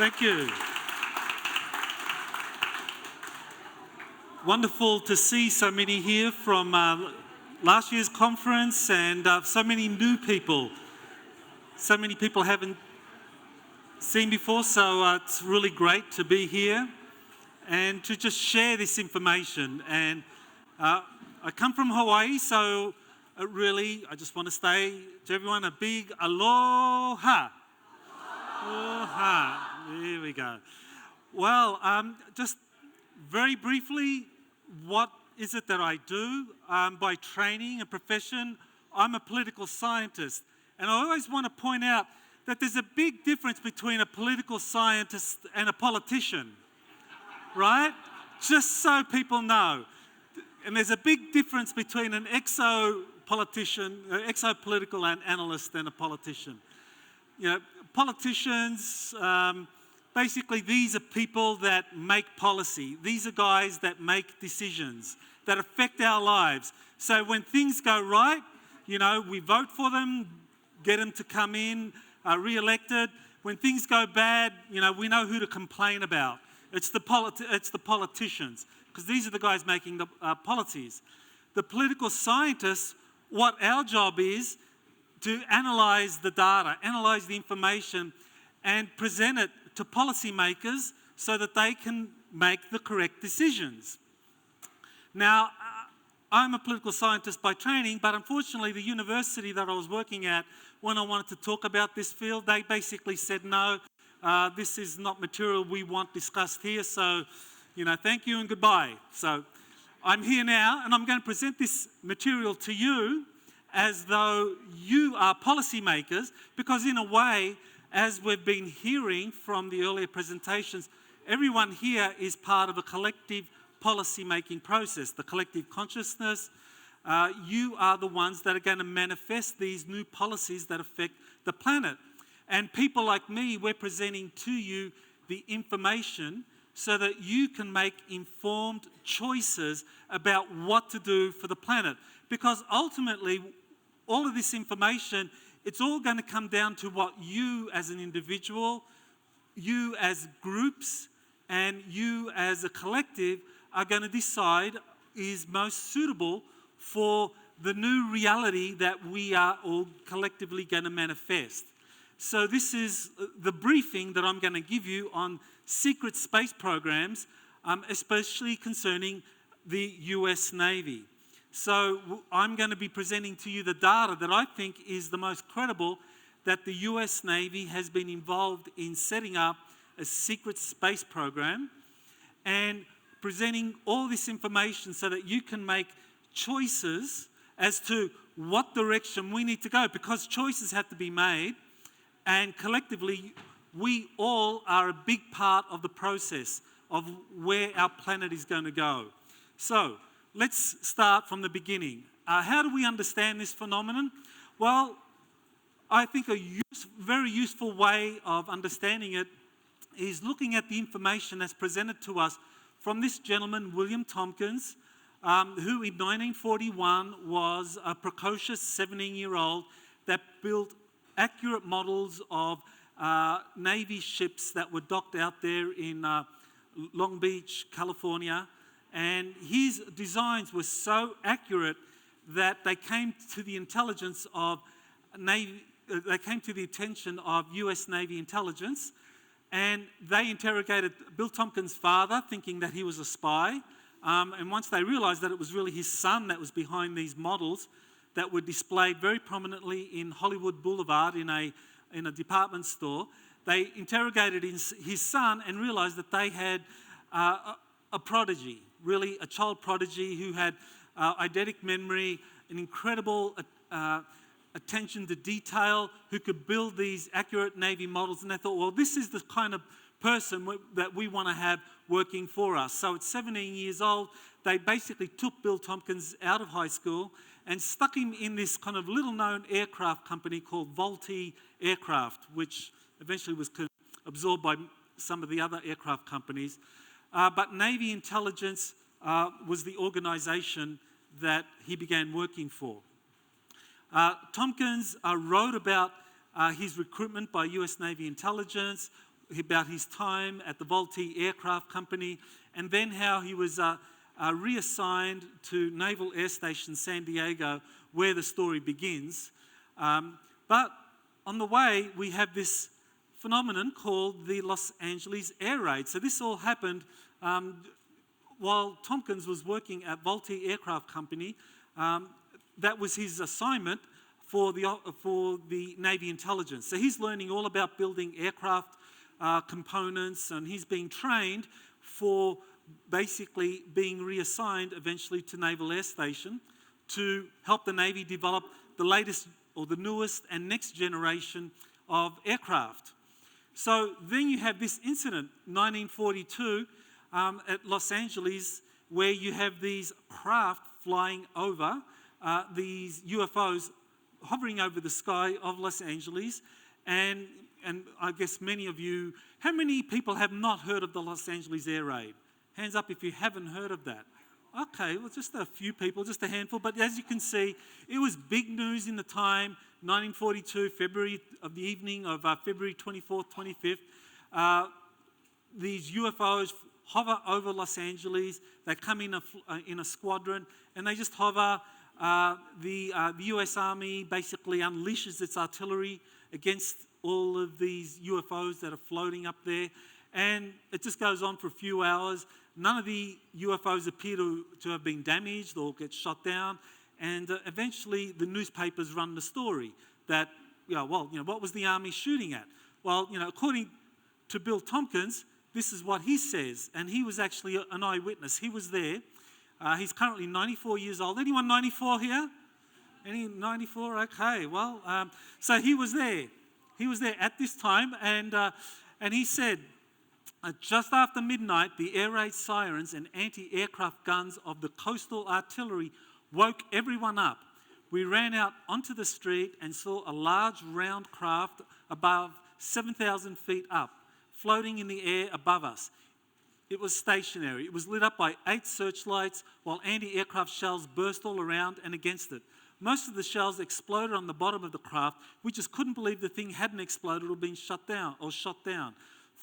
Thank you. Wonderful to see so many here from last year's conference, and so many new people. So many people haven't seen before, so it's really great to be here and to just share this information. And I come from Hawaii, so I just want to say to everyone a big aloha. Aloha. There we go. Well, just very briefly, what is it that I do? By training and profession, I'm a political scientist. And I always want to point out that there's a big difference between a political scientist and a politician, right? Just so people know. And there's a big difference between an exo-political analyst and a politician. You know, politicians, basically these are people that make policy. These are guys that make decisions that affect our lives. So when things go right, you know, we vote for them, get them to come in, re-elected. When things go bad, you know, we know who to complain about. It's the politicians, because these are the guys making the policies. The political scientists, what our job is to analyze the data, analyze the information, and present it to policymakers so that they can make the correct decisions. Now, I'm a political scientist by training, but unfortunately the university that I was working at, when I wanted to talk about this field, they basically said, no, this is not material we want discussed here, so, you know, thank you and goodbye. So I'm here now, and I'm going to present this material to you as though you are policymakers, because in a way, as we've been hearing from the earlier presentations, everyone here is part of a collective policy-making process, the collective consciousness. You are the ones that are going to manifest these new policies that affect the planet. And people like me, we're presenting to you the information so that you can make informed choices about what to do for the planet. Because ultimately, all of this information, it's all going to come down to what you as an individual, you as groups, and you as a collective are going to decide is most suitable for the new reality that we are all collectively going to manifest. So this is the briefing that I'm going to give you on secret space programs, especially concerning the US Navy. So I'm going to be presenting to you the data that I think is the most credible, that the US Navy has been involved in setting up a secret space program, and presenting all this information so that you can make choices as to what direction we need to go, because choices have to be made, and collectively we all are a big part of the process of where our planet is going to go. So let's start from the beginning. How do we understand this phenomenon? Well, I think a very useful way of understanding it is looking at the information that's presented to us from this gentleman, William Tompkins, who in 1941 was a precocious 17-year-old that built accurate models of Navy ships that were docked out there in Long Beach, California. And his designs were so accurate that they came to the intelligence of they came to the attention of US Navy intelligence, and they interrogated Bill Tompkins' father, thinking that he was a spy. And once they realized that it was really his son that was behind these models that were displayed very prominently in Hollywood Boulevard in a department store, they interrogated his son and realized that they had a prodigy, really a child prodigy who had eidetic memory, an incredible attention to detail, who could build these accurate Navy models. And they thought, well, this is the kind of person that we want to have working for us. So at 17 years old, they basically took Bill Tompkins out of high school and stuck him in this kind of little-known aircraft company called Vultee Aircraft, which eventually was absorbed by some of the other aircraft companies. But Navy Intelligence was the organization that he began working for. Tompkins wrote about his recruitment by US Navy Intelligence, about his time at the Vultee Aircraft Company, and then how he was reassigned to Naval Air Station San Diego, where the story begins. But on the way, we have this phenomenon called the Los Angeles Air Raid. So this all happened while Tompkins was working at Vultee Aircraft Company. That was his assignment for the Navy intelligence. So he's learning all about building aircraft components, and he's being trained for basically being reassigned eventually to Naval Air Station to help the Navy develop the latest or the newest and next generation of aircraft. So then you have this incident, 1942, at Los Angeles, where you have these craft flying over, these UFOs hovering over the sky of Los Angeles, and I guess many of you, how many people have not heard of the Los Angeles Air Raid? Hands up if you haven't heard of that. Okay, well, just a few people, just a handful, but as you can see, it was big news in the time, 1942, February of the evening of February 24th, 25th. These UFOs hover over Los Angeles. They come in a squadron, and they just hover. The US Army basically unleashes its artillery against all of these UFOs that are floating up there, and it just goes on for a few hours. None of the UFOs appear to have been damaged or get shot down, and eventually the newspapers run the story that, what was the Army shooting at? Well, according to Bill Tompkins, this is what he says, and he was actually an eyewitness. He was there. He's currently 94 years old. Anyone 94 here? Any 94? Okay, well, so he was there. He was there at this time, and he said, just after midnight, the air raid sirens and anti-aircraft guns of the coastal artillery woke everyone up. We ran out onto the street and saw a large round craft above 7,000 feet up, floating in the air above us. It was stationary. It was lit up by 8 searchlights, while anti-aircraft shells burst all around and against it. Most of the shells exploded on the bottom of the craft. We just couldn't believe the thing hadn't exploded or been shot down.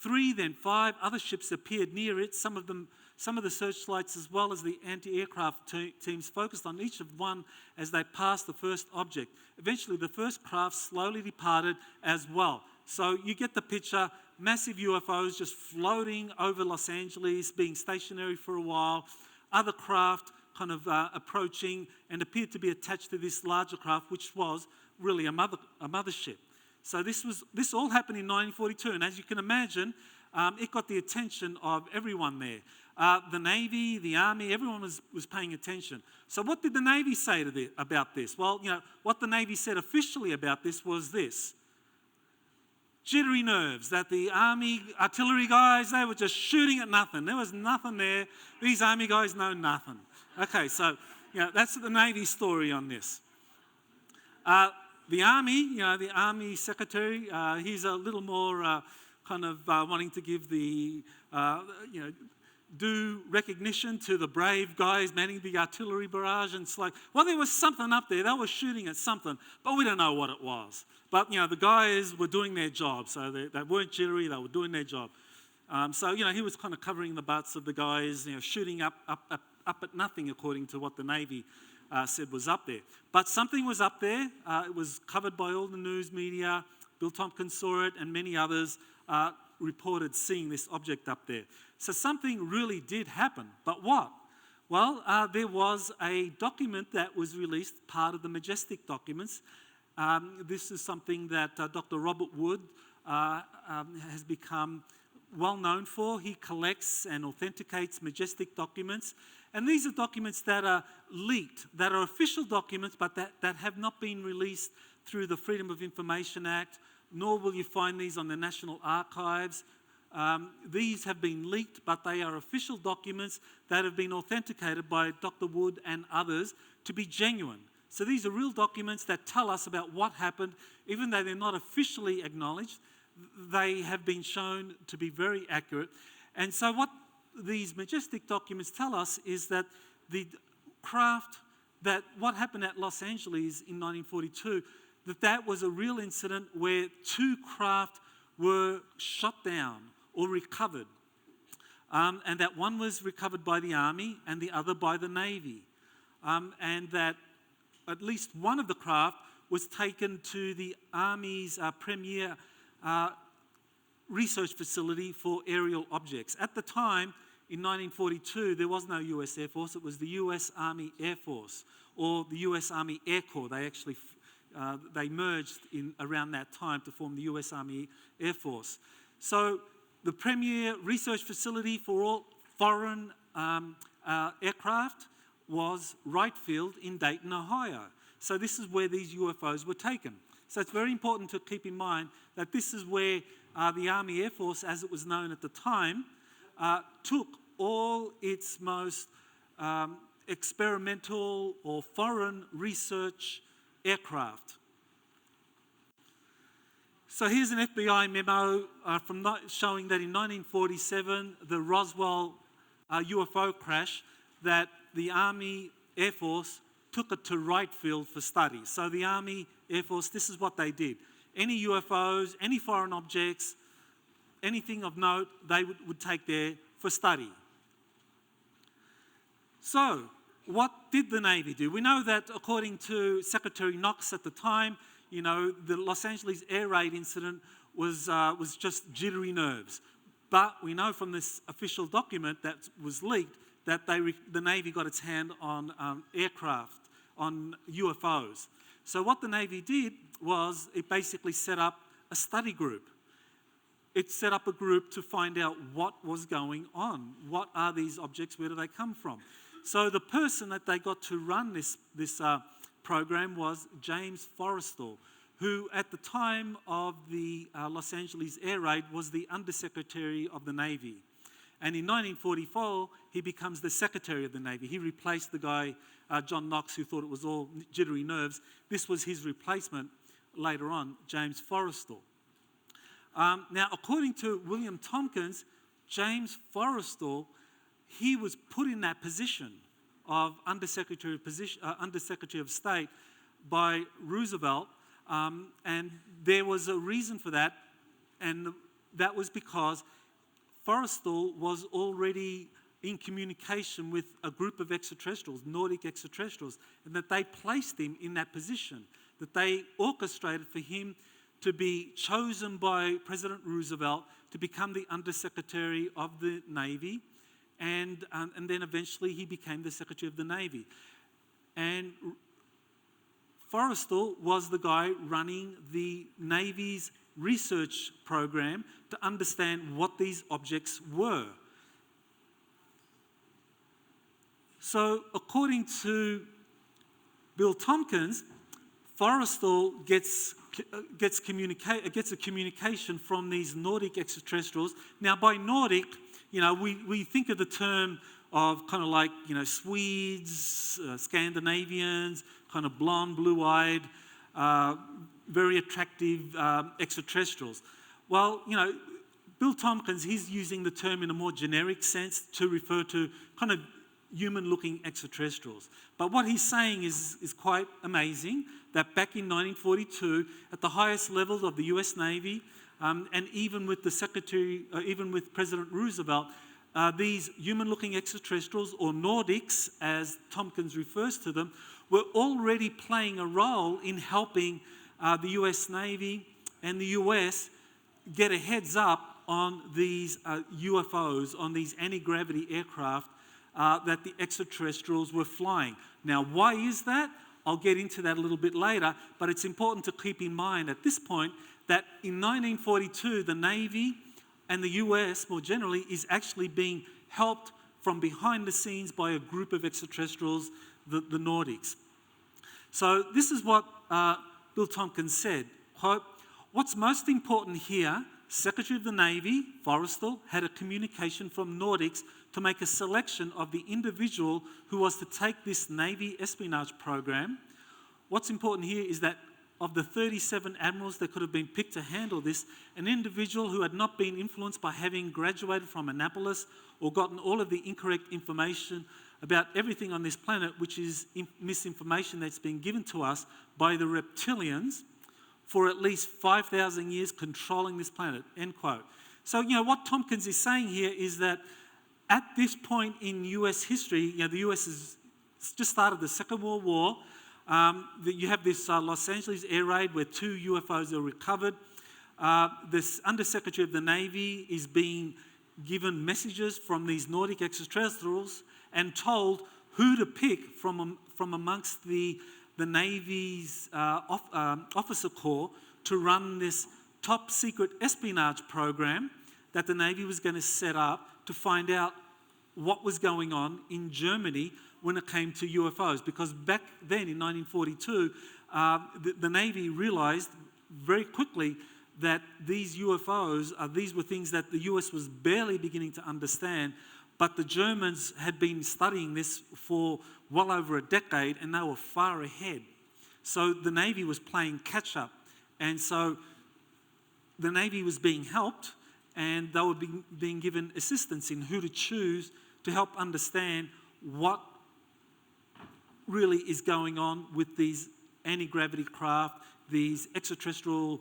3, then 5 other ships appeared near it. Some of the searchlights, as well as the anti-aircraft teams, focused on each of one as they passed the first object. Eventually, the first craft slowly departed as well. So you get the picture, massive UFOs just floating over Los Angeles, being stationary for a while, other craft kind of approaching and appeared to be attached to this larger craft, which was really a mothership. So this all happened in 1942, and as you can imagine, it got the attention of everyone there. The Navy, the Army, everyone was paying attention. So what did the Navy say about this? Well, what the Navy said officially about this was this. Jittery nerves, that the Army artillery guys, they were just shooting at nothing. There was nothing there. These Army guys know nothing. Okay, so that's the Navy story on this. The Army, the Army Secretary, he's a little more wanting to give the, due recognition to the brave guys manning the artillery barrage. And it's like, well, there was something up there. They were shooting at something, but we don't know what it was. But, the guys were doing their job, so they weren't jittery. They were doing their job. So he was kind of covering the butts of the guys, shooting up at nothing, according to what the Navy said was up there. But something was up there. It was covered by all the news media. Bill Tompkins saw it, and many others reported seeing this object up there. So something really did happen. But what? Well, there was a document that was released, part of the Majestic Documents. This is something that Dr. Robert Wood has become well known for. He collects and authenticates Majestic Documents. And these are documents that are leaked, that are official documents, but that have not been released through the Freedom of Information Act, nor will you find these on the National Archives. These have been leaked, but they are official documents that have been authenticated by Dr. Wood and others to be genuine. So these are real documents that tell us about what happened, even though they're not officially acknowledged. They have been shown to be very accurate. And so what these Majestic Documents tell us is that the craft, that what happened at Los Angeles in 1942, that was a real incident where 2 craft were shot down or recovered, and that one was recovered by the Army and the other by the Navy, and that at least one of the craft was taken to the Army's premier research facility for aerial objects. At the time, in 1942, there was no US Air Force. It was the US Army Air Force, or the US Army Air Corps. They actually they merged in around that time to form the US Army Air Force. So the premier research facility for all foreign aircraft was Wright Field in Dayton, Ohio. So this is where these UFOs were taken. So it's very important to keep in mind that this is where the Army Air Force, as it was known at the time, took all its most experimental or foreign research aircraft. So here's an FBI memo showing that in 1947, the Roswell UFO crash, that the Army Air Force took it to Wright Field for study. So the Army Air Force, this is what they did. Any UFOs, any foreign objects, anything of note, they would take there for study. So, what did the Navy do? We know that according to Secretary Knox at the time, you know, the Los Angeles air raid incident was just jittery nerves. But we know from this official document that was leaked that the Navy got its hand on aircraft, on UFOs. So what the Navy did was it basically set up a study group. It set up a group to find out what was going on. What are these objects? Where do they come from? So the person that they got to run this program was James Forrestal, who at the time of the Los Angeles air raid was the Undersecretary of the Navy. And in 1944, he becomes the Secretary of the Navy. He replaced the guy, John Knox, who thought it was all jittery nerves. This was his replacement later on, James Forrestal. Now, according to William Tompkins, James Forrestal, he was put in that position of Undersecretary of State by Roosevelt, and there was a reason for that, and that was because Forrestal was already in communication with a group of extraterrestrials, Nordic extraterrestrials, and that they placed him in that position, that they orchestrated for him to be chosen by President Roosevelt to become the Undersecretary of the Navy, and then eventually he became the Secretary of the Navy. And Forrestal was the guy running the Navy's research program to understand what these objects were. So according to Bill Tompkins, Forrestal gets a communication from these Nordic extraterrestrials. Now, by Nordic, you know, we think of the term of kind of like, you know, Swedes, Scandinavians, kind of blonde, blue-eyed, very attractive extraterrestrials. Well, you know, Bill Tompkins, he's using the term in a more generic sense to refer to kind of human-looking extraterrestrials. But what he's saying is quite amazing, that back in 1942, at the highest levels of the US Navy, and even with even with President Roosevelt, these human-looking extraterrestrials, or Nordics, as Tompkins refers to them, were already playing a role in helping the US Navy and the US get a heads up on these UFOs, on these anti-gravity aircraft that the extraterrestrials were flying. Now, why is that? I'll get into that a little bit later, but it's important to keep in mind at this point that in 1942, the Navy and the US, more generally, is actually being helped from behind the scenes by a group of extraterrestrials, the Nordics. So this is what Bill Tompkins said, quote, "What's most important here, Secretary of the Navy, Forrestal, had a communication from Nordics to make a selection of the individual who was to take this Navy espionage program. What's important here is that of the 37 admirals that could have been picked to handle this, an individual who had not been influenced by having graduated from Annapolis or gotten all of the incorrect information about everything on this planet, which is misinformation that's been given to us by the reptilians, for at least 5,000 years controlling this planet, end quote. So, what Tompkins is saying here is that at this point in US history, the US has just started the Second World War. You have this Los Angeles air raid where 2 UFOs are recovered. This Undersecretary of the Navy is being given messages from these Nordic extraterrestrials and told who to pick from amongst the Navy's officer corps to run this top secret espionage program that the Navy was going to set up to find out what was going on in Germany when it came to UFOs. Because back then in 1942, the Navy realized very quickly that these UFOs, these were things that the US was barely beginning to understand, but the Germans had been studying this for well over a decade and they were far ahead. So the Navy was playing catch up. And so the Navy was being helped and they were being given assistance in who to choose to help understand what really is going on with these anti-gravity craft, these extraterrestrial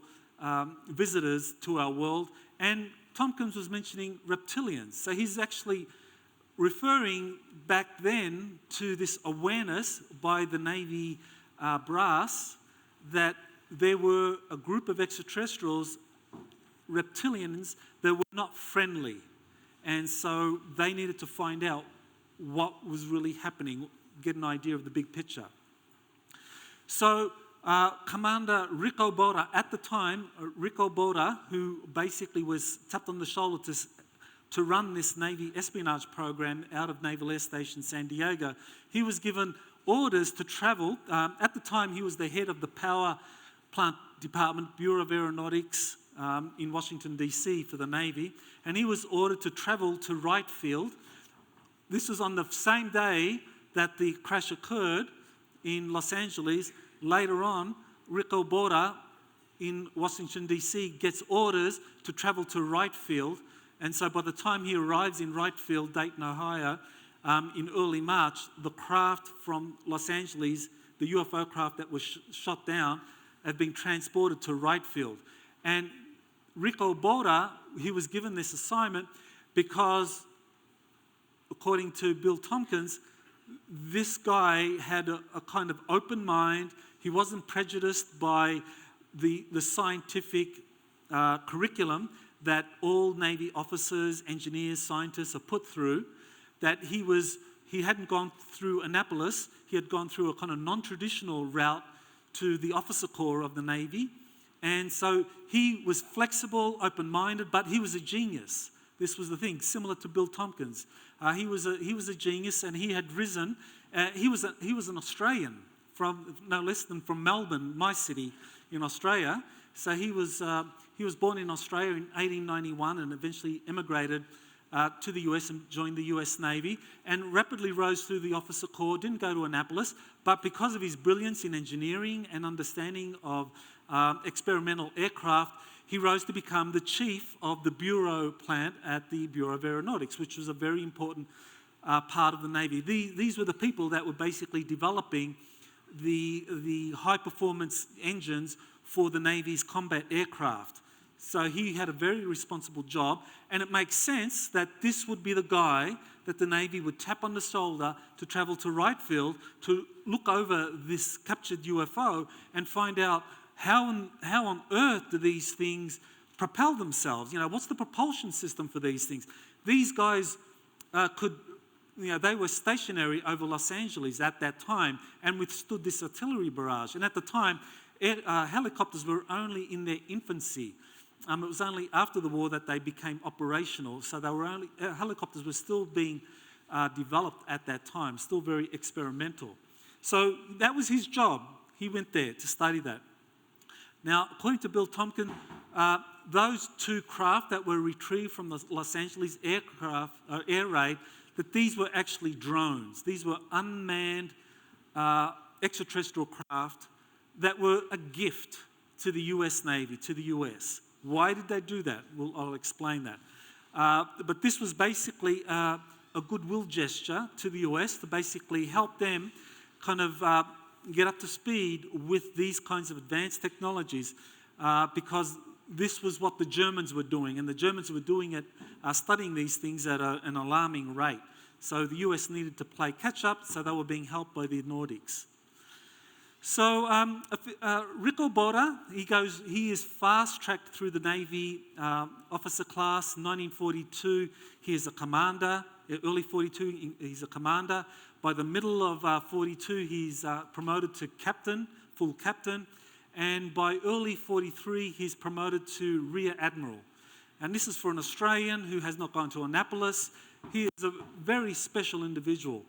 visitors to our world. And Tompkins was mentioning reptilians. So he's actually referring back then to this awareness by the Navy brass that there were a group of extraterrestrials, reptilians, that were not friendly. And so they needed to find out what was really happening, get an idea of the big picture. So Commander Rick Obota, at the time, Rick Obota, who basically was tapped on the shoulder to run this Navy espionage program out of Naval Air Station San Diego, he was given orders to travel. At the time, he was the head of the Power Plant Department, Bureau of Aeronautics in Washington, D.C. for the Navy, and he was ordered to travel to Wright Field. This was on the same day that the crash occurred in Los Angeles. Later on, Rick Obota in Washington, D.C. gets orders to travel to Wright Field. And so by the time he arrives in Wright Field, Dayton, Ohio, in early March, the craft from Los Angeles, the UFO craft that was shot down, had been transported to Wright Field. And Rick Obota, he was given this assignment because, according to Bill Tompkins, this guy had a kind of open mind. He wasn't prejudiced by the scientific curriculum that all Navy officers, engineers, scientists are put through. That he hadn't gone through Annapolis. He had gone through a kind of non-traditional route to the officer corps of the Navy. And so he was flexible, open-minded, but he was a genius. This was the thing, similar to Bill Tompkins. He was a genius, and he had risen. He was an Australian, from no less than from Melbourne, my city in Australia. So he was born in Australia in 1891 and eventually emigrated to the US and joined the US Navy and rapidly rose through the officer corps. Didn't go to Annapolis, but because of his brilliance in engineering and understanding of experimental aircraft, he rose to become the chief of the bureau plant at the Bureau of Aeronautics, which was a very important part of the Navy. These were the people that were basically developing the high-performance engines for the Navy's combat aircraft. So he had a very responsible job, and it makes sense that this would be the guy that the Navy would tap on the shoulder to travel to Wright Field to look over this captured UFO and find out how on earth do these things propel themselves? What's the propulsion system for these things? These guys they were stationary over Los Angeles at that time and withstood this artillery barrage. And at the time, helicopters were only in their infancy. It was only after the war that they became operational. So helicopters were still being developed at that time, still very experimental. So that was his job. He went there to study that. Now, according to Bill Tompkins, those two craft that were retrieved from the Los Angeles air raid, that these were actually drones. These were unmanned extraterrestrial craft that were a gift to the US Navy, to the US. Why did they do that? Well, I'll explain that. But this was basically a goodwill gesture to the US to basically help them kind of get up to speed with these kinds of advanced technologies. because this was what the Germans were doing, and the Germans were doing it, studying these things at an alarming rate. So the US needed to play catch up, so they were being helped by the Nordics. So Rico Boda, he is fast-tracked through the Navy officer class. 1942, he is a commander. Early 42, he's a commander. By the middle of 42, he's promoted to captain, full captain. And by early 43, he's promoted to Rear Admiral. And this is for an Australian who has not gone to Annapolis. He is a very special individual.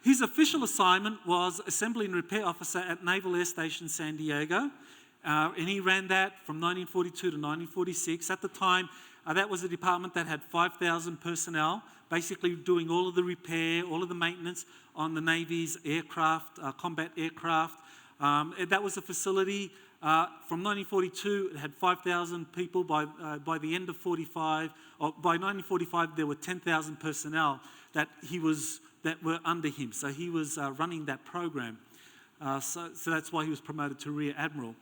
His official assignment was Assembly and Repair Officer at Naval Air Station San Diego, and he ran that from 1942 to 1946. At the time, that was a department that had 5,000 personnel, basically doing all of the repair, all of the maintenance on the Navy's aircraft, combat aircraft. That was a facility from 1942. It had 5,000 people. By the end of 45, or by 1945, there were 10,000 personnel that were under him. So he was running that program. So that's why he was promoted to Rear Admiral.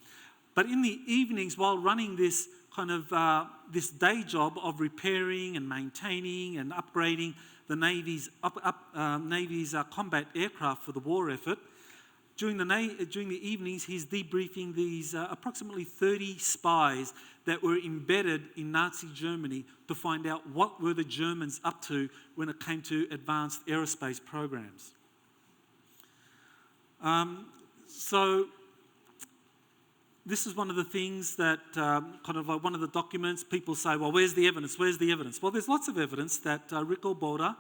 But in the evenings, while running this kind of this day job of repairing and maintaining and upgrading the Navy's combat aircraft for the war effort, during the evenings, he's debriefing these approximately 30 spies that were embedded in Nazi Germany to find out what were the Germans up to when it came to advanced aerospace programs. So this is one of the things that kind of like one of the documents, people say, well, where's the evidence? Where's the evidence? Well, there's lots of evidence that Rico Boda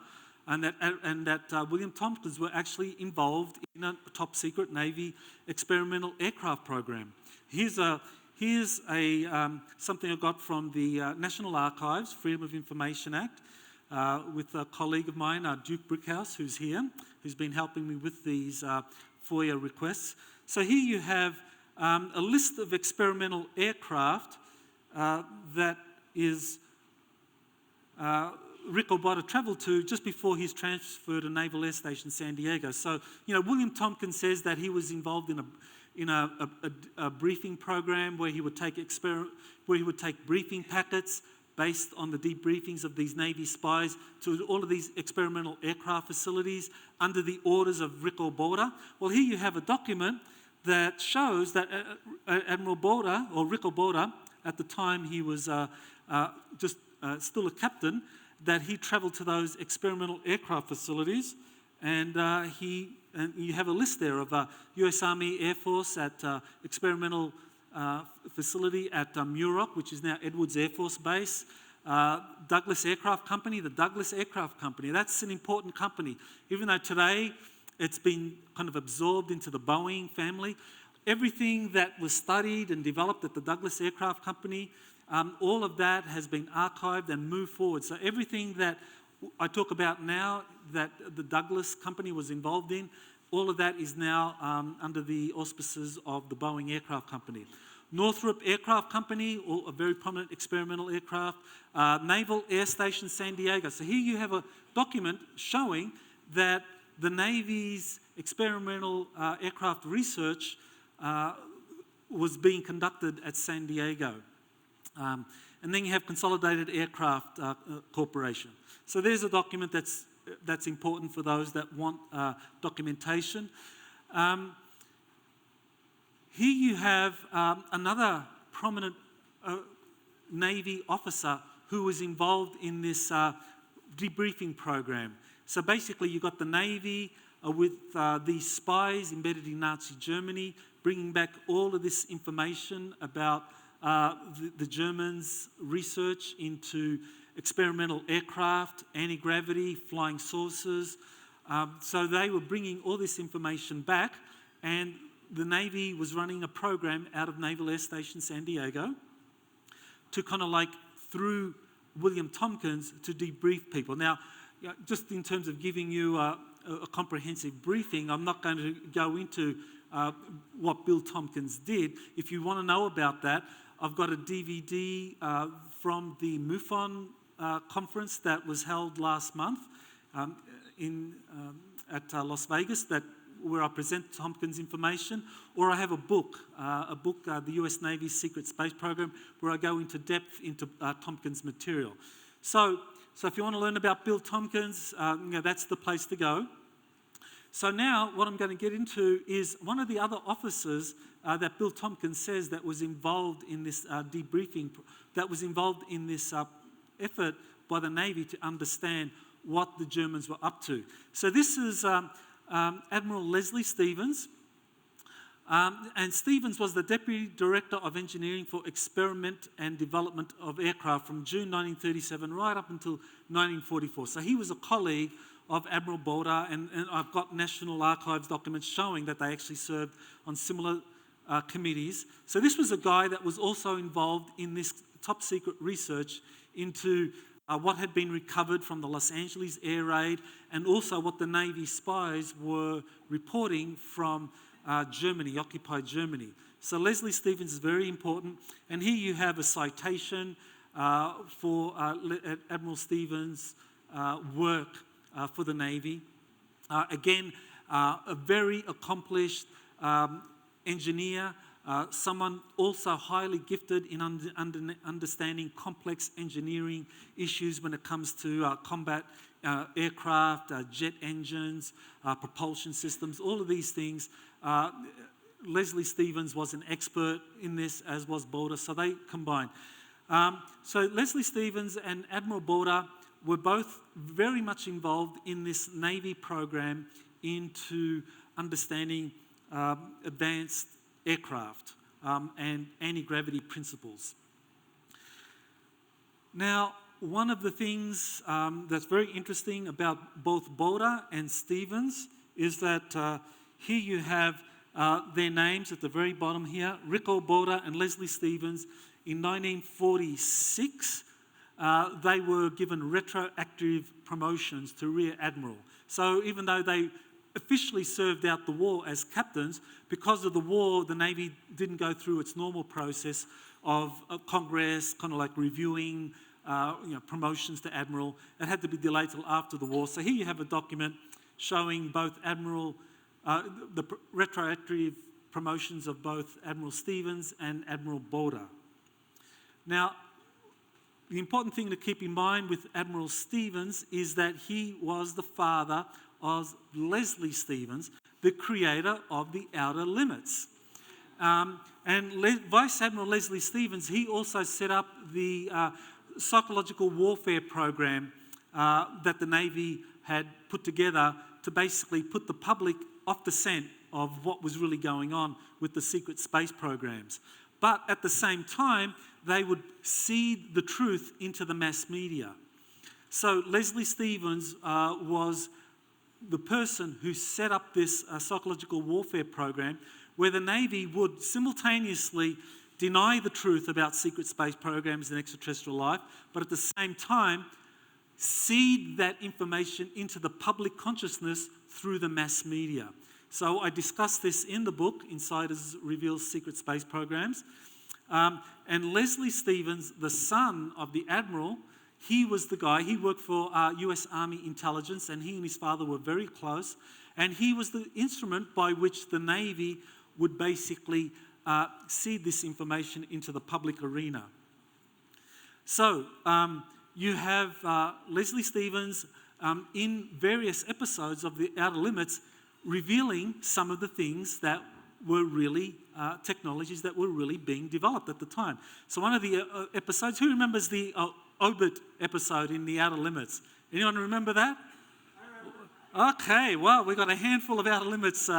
and that William Tompkins were actually involved in a top secret Navy experimental aircraft program. Here's something I got from the National Archives, Freedom of Information Act, with a colleague of mine, Duke Brickhouse, who's here, who's been helping me with these FOIA requests. So here you have a list of experimental aircraft that is Rico Boda travelled to just before his transfer to Naval Air Station San Diego. So, William Tompkins says that he was involved in a briefing program where he would take briefing packets based on the debriefings of these Navy spies to all of these experimental aircraft facilities under the orders of Rico Boda. Well, here you have a document that shows that Admiral Boda, or Rico Boda, at the time he was still a captain, that he travelled to those experimental aircraft facilities, and you have a list there of US Army Air Force at experimental facility at Muroc, which is now Edwards Air Force Base. Douglas Aircraft Company, the Douglas Aircraft Company, that's an important company. Even though today it's been kind of absorbed into the Boeing family, everything that was studied and developed at the Douglas Aircraft Company, all of that has been archived and moved forward. So everything that I talk about now that the Douglas company was involved in, all of that is now under the auspices of the Boeing Aircraft Company. Northrop Aircraft Company, a very prominent experimental aircraft. Naval Air Station San Diego. So here you have a document showing that the Navy's experimental aircraft research was being conducted at San Diego. And then you have Consolidated Aircraft Corporation. So there's a document that's important for those that want documentation. Here you have another prominent Navy officer who was involved in this debriefing program. So basically you've got the Navy with these spies embedded in Nazi Germany, bringing back all of this information about the Germans' research into experimental aircraft, anti-gravity, flying saucers. So they were bringing all this information back, and the Navy was running a program out of Naval Air Station San Diego to kind of like, through William Tompkins, to debrief people. Now, just in terms of giving you a comprehensive briefing, I'm not going to go into what Bill Tompkins did. If you want to know about that, I've got a DVD from the MUFON conference that was held last month at Las Vegas that where I present Tompkins information, or I have a book, the US Navy's Secret Space Program, where I go into depth into Tompkins material. So if you want to learn about Bill Tompkins, that's the place to go. So now what I'm going to get into is one of the other officers that Bill Tompkins says that was involved in this debriefing, that was involved in this effort by the Navy to understand what the Germans were up to. So this is Admiral Leslie Stevens. And Stevens was the Deputy Director of Engineering for Experiment and Development of Aircraft from June 1937 right up until 1944. So he was a colleague of Admiral Boulder, and I've got National Archives documents showing that they actually served on similar committees. So this was a guy that was also involved in this top secret research into what had been recovered from the Los Angeles air raid, and also what the Navy spies were reporting from Germany, occupied Germany. So Leslie Stevens is very important, and here you have a citation for Admiral Stevens' work for the Navy. Again, a very accomplished engineer, someone also highly gifted in understanding complex engineering issues when it comes to combat aircraft, jet engines, propulsion systems, all of these things. Leslie Stevens was an expert in this, as was Boulder, so they combined. So Leslie Stevens and Admiral Boulder were both very much involved in this Navy program into understanding advanced aircraft and anti-gravity principles. Now, one of the things that's very interesting about both Boulder and Stevens is that here you have their names at the very bottom here, Rico Boulder and Leslie Stevens. In 1946, they were given retroactive promotions to Rear Admiral. So even though they officially served out the war as captains, because of the war, the Navy didn't go through its normal process of Congress kind of like reviewing promotions to Admiral. It had to be delayed till after the war. So here you have a document showing both the retroactive promotions of both Admiral Stevens and Admiral Boulder. Now, the important thing to keep in mind with Admiral Stevens is that he was the father of Leslie Stevens, the creator of the Outer Limits. And Vice Admiral Leslie Stevens, he also set up the psychological warfare program that the Navy had put together to basically put the public off the scent of what was really going on with the secret space programs. But at the same time, they would seed the truth into the mass media. So Leslie Stevens was the person who set up this psychological warfare program where the Navy would simultaneously deny the truth about secret space programs and extraterrestrial life, but at the same time seed that information into the public consciousness through the mass media. So I discussed this in the book, Insiders Reveal Secret Space Programs. And Leslie Stevens, the son of the Admiral, he was the guy, he worked for US Army intelligence, and he and his father were very close. And he was the instrument by which the Navy would basically seed this information into the public arena. So you have Leslie Stevens in various episodes of the Outer Limits revealing some of the things that were really technologies that were really being developed at the time. So one of the episodes, who remembers the Obit episode in the Outer Limits? Anyone remember that? Okay, well, we got a handful of Outer Limits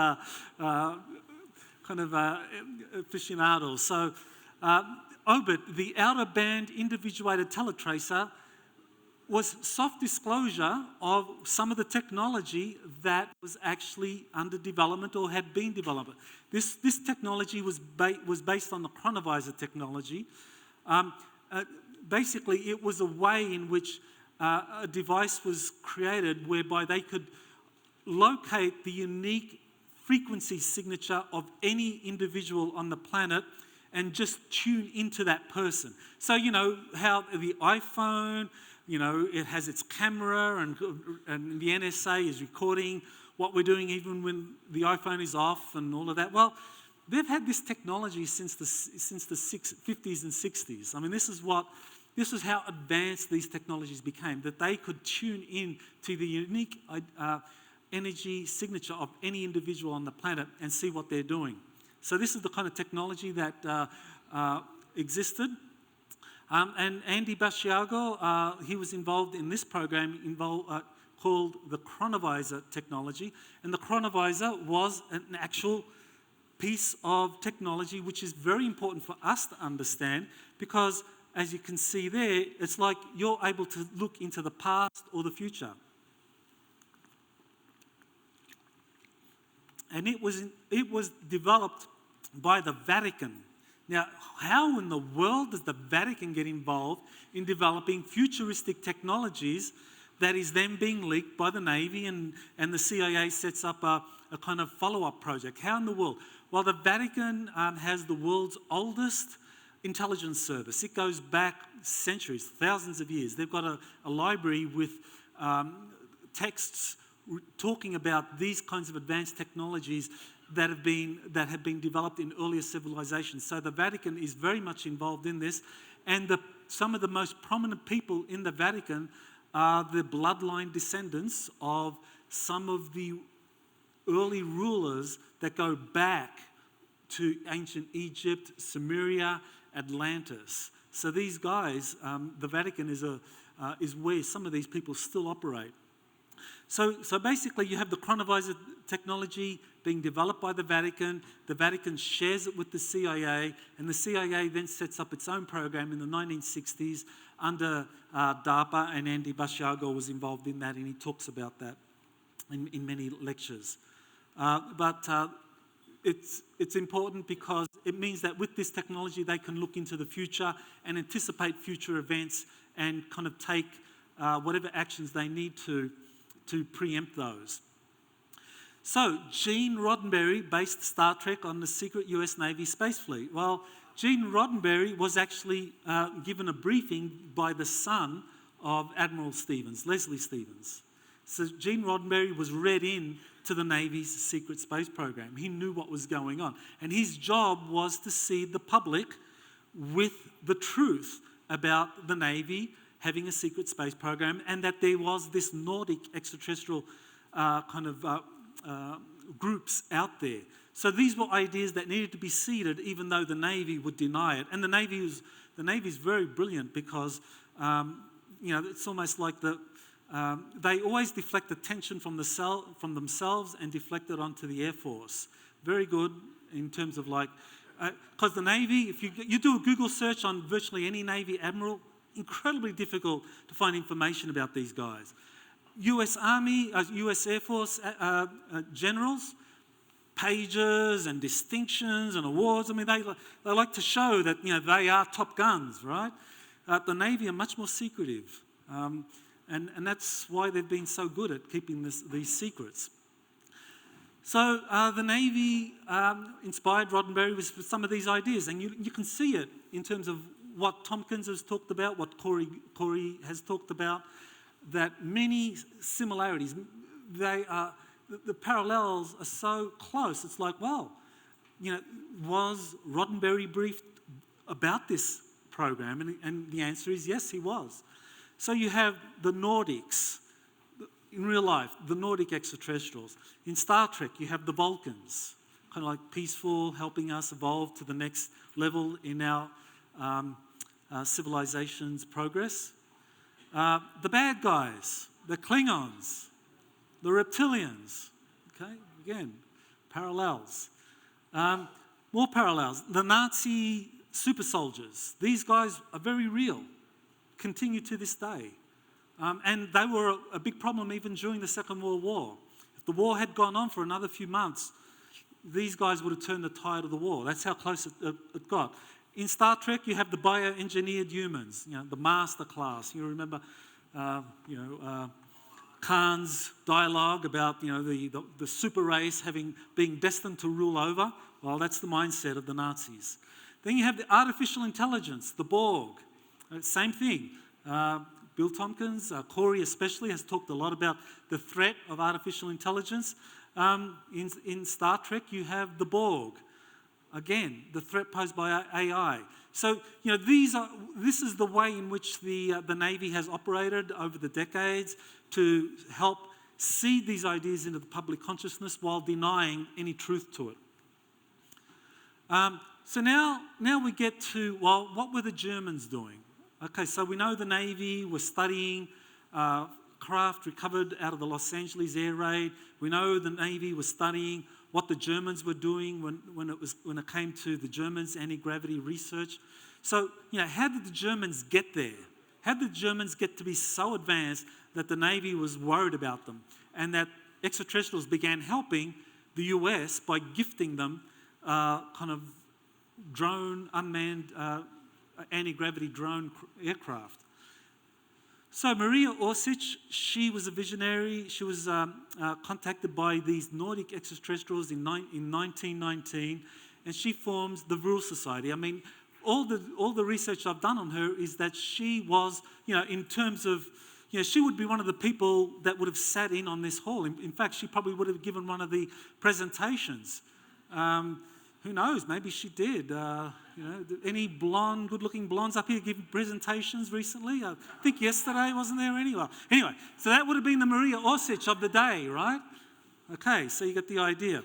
aficionados. So Obit, the outer band individuated teletracer, was soft disclosure of some of the technology that was actually under development or had been developed. This technology was based on the chronovisor technology. Basically, it was a way in which a device was created whereby they could locate the unique frequency signature of any individual on the planet and just tune into that person. So, you know, how the iPhone, you know, it has its camera and the NSA is recording what we're doing even when the iPhone is off and all of that. Well, they've had this technology since the 50s and 60s. I mean, this is how advanced these technologies became, that they could tune in to the unique energy signature of any individual on the planet and see what they're doing. So this is the kind of technology that existed. And Andy Basiago, he was involved in this program called the chronovisor technology. And the chronovisor was an actual piece of technology which is very important for us to understand, because as you can see there, it's like you're able to look into the past or the future. And it was developed by the Vatican. Now, how in the world does the Vatican get involved in developing futuristic technologies that is then being leaked by the Navy, and the CIA sets up a kind of follow-up project? How in the world? Well, the Vatican has the world's oldest intelligence service. It goes back centuries, thousands of years. They've got a library with texts talking about these kinds of advanced technologies that have been developed in earlier civilizations. So the Vatican is very much involved in this, and some of the most prominent people in the Vatican are the bloodline descendants of some of the early rulers that go back to ancient Egypt, Sumeria, Atlantis. So these guys, the Vatican is where some of these people still operate. So basically you have the chronovisor technology being developed by the Vatican shares it with the CIA, and the CIA then sets up its own program in the 1960s under DARPA, and Andy Basiago was involved in that, and he talks about that in many lectures. It's important because it means that with this technology they can look into the future and anticipate future events and kind of take whatever actions they need to preempt those. So, Gene Roddenberry based Star Trek on the secret US Navy space fleet. Well, Gene Roddenberry was actually given a briefing by the son of Admiral Stevens, Leslie Stevens. So Gene Roddenberry was read in to the Navy's secret space program. He knew what was going on. And his job was to seed the public with the truth about the Navy having a secret space program, and that there was this Nordic extraterrestrial groups out there. So these were ideas that needed to be seeded, even though the Navy would deny it. And the Navy is very brilliant because it's almost like they always deflect attention from themselves and deflect it onto the Air Force. Very good in terms of because the Navy, if you do a Google search on virtually any Navy admiral, incredibly difficult to find information about these guys. US Army, US Air Force generals, pages and distinctions and awards. I mean, they like to show that they are top guns, right? The Navy are much more secretive, and that's why they've been so good at keeping these secrets. So the Navy inspired Roddenberry with some of these ideas, and you can see it in terms of what Tompkins has talked about, what Corey has talked about, that many similarities, the parallels are so close. It's like, well, was Roddenberry briefed about this program? And the answer is yes, he was. So you have the Nordics, in real life, the Nordic extraterrestrials. In Star Trek, you have the Vulcans, kind of like peaceful, helping us evolve to the next level in our civilization's progress. The bad guys, the Klingons, the reptilians, okay, again, parallels. More parallels, the Nazi super soldiers. These guys are very real, continue to this day. And they were a big problem even during the Second World War. If the war had gone on for another few months, these guys would have turned the tide of the war. That's how close it got. In Star Trek, you have the bioengineered humans, the master class. You remember, Khan's dialogue about, the super race being destined to rule over. Well, that's the mindset of the Nazis. Then you have the artificial intelligence, the Borg. Same thing. Bill Tompkins, Corey especially, has talked a lot about the threat of artificial intelligence. In Star Trek, you have the Borg. Again, the threat posed by AI. So, this is the way in which the Navy has operated over the decades to help seed these ideas into the public consciousness while denying any truth to it. So now we get to, well, what were the Germans doing? Okay, so we know the Navy was studying craft recovered out of the Los Angeles air raid. We know the Navy was studying what the Germans were doing when it came to the Germans' anti-gravity research. So, how did the Germans get there? How did the Germans get to be so advanced that the Navy was worried about them, and that extraterrestrials began helping the US by gifting them unmanned anti-gravity drone aircraft? So Maria Orsic, she was a visionary. She was contacted by these Nordic extraterrestrials in 1919, and she forms the Vril Society. I mean, all the research I've done on her is that she was, in terms of, she would be one of the people that would have sat in on this hall. In fact, she probably would have given one of the presentations. Who knows? Maybe she did. Any blonde, good-looking blondes up here giving presentations recently? I think yesterday, wasn't there anyway? Anyway, so that would have been the Maria Orsic of the day, right? Okay, so you get the idea.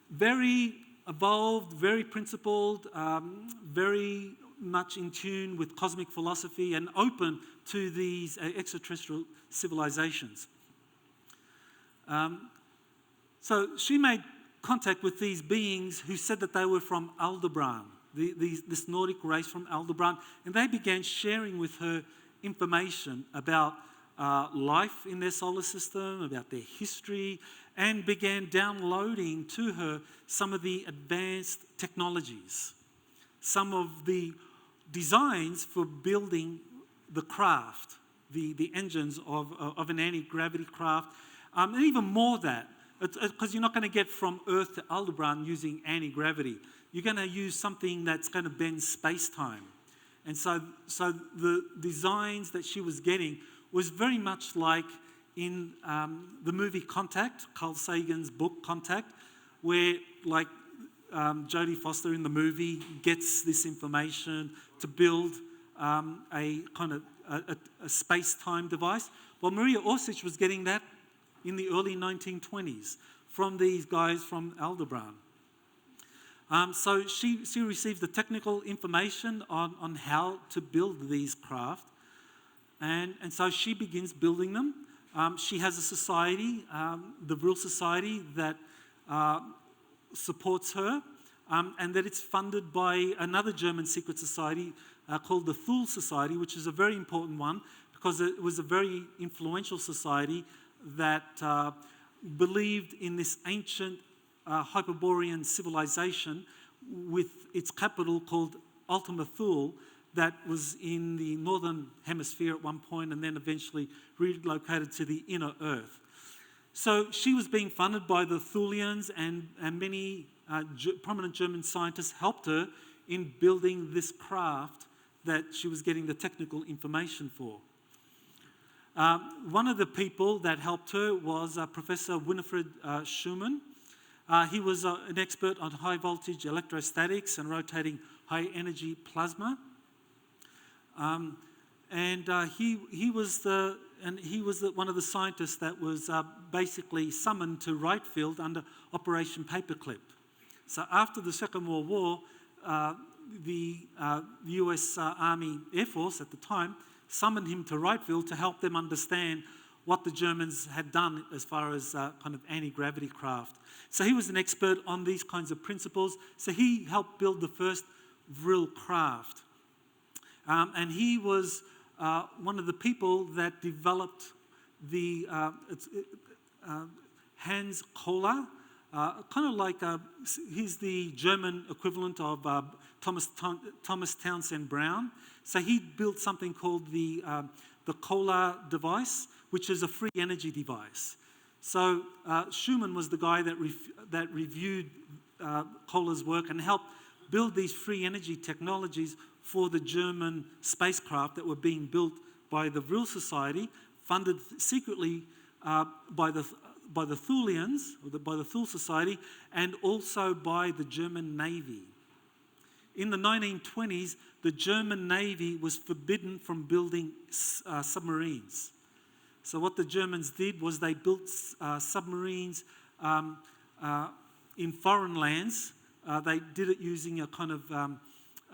Very evolved, very principled, very much in tune with cosmic philosophy and open to these extraterrestrial civilizations. So she made contact with these beings who said that they were from Aldebaran, this Nordic race from Aldebaran, and they began sharing with her information about life in their solar system, about their history, and began downloading to her some of the advanced technologies, some of the designs for building the craft, the engines of an anti-gravity craft, and even more that. Because you're not going to get from Earth to Aldebaran using anti-gravity. You're going to use something that's going to bend space-time. And so the designs that she was getting was very much like in the movie Contact, Carl Sagan's book Contact, where Jodie Foster in the movie gets this information to build a space-time device. Well, Maria Orsic was getting that in the early 1920s from these guys from Aldebaran. So she received the technical information on how to build these craft, and so she begins building them. She has a society, the Vril Society, that supports her, and that it's funded by another German secret society called the Thule Society, which is a very important one because it was a very influential society that believed in this ancient Hyperborean civilization with its capital called Ultima Thule that was in the northern hemisphere at one point and then eventually relocated to the inner Earth. So she was being funded by the Thulians, and many prominent German scientists helped her in building this craft that she was getting the technical information for. One of the people that helped her was Professor Winifred Schumann. He was an expert on high voltage electrostatics and rotating high energy plasma. He was one of the scientists that was basically summoned to Wright Field under Operation Paperclip. So after the Second World War, the US Army Air Force at the time summoned him to Wright Field to help them understand what the Germans had done as far as kind of anti-gravity craft. So he was an expert on these kinds of principles. So he helped build the first Vril craft. And he was one of the people that developed the Hans Kohler, kind of like he's the German equivalent of Thomas Townsend Brown. So he built something called the Kohler device, which is a free energy device. So Schumann was the guy that reviewed Kohler's work and helped build these free energy technologies for the German spacecraft that were being built by the Vril Society, funded secretly by the Thulians, by the Thule Society, and also by the German Navy. In the 1920s, the German Navy was forbidden from building submarines. So what the Germans did was they built submarines in foreign lands. They did it using a kind of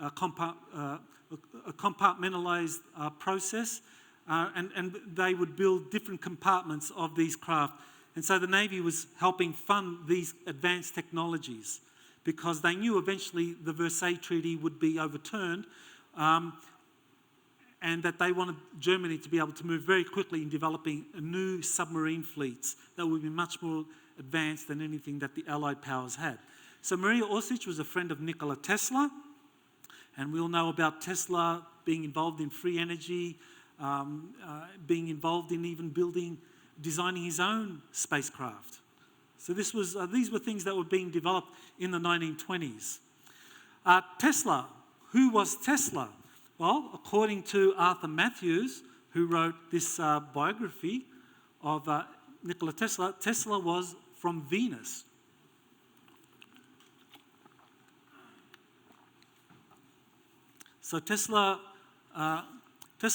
a compartmentalized process, and they would build different compartments of these craft. And so the Navy was helping fund these advanced technologies because they knew eventually the Versailles Treaty would be overturned, and that they wanted Germany to be able to move very quickly in developing new submarine fleets that would be much more advanced than anything that the Allied powers had. So Maria Orsic was a friend of Nikola Tesla, and we all know about Tesla being involved in free energy, being involved in even designing his own spacecraft. So these were things that were being developed in the 1920s. Tesla. Who was Tesla? Well, according to Arthur Matthews, who wrote this biography of Nikola Tesla, Tesla was from Venus. So Tesla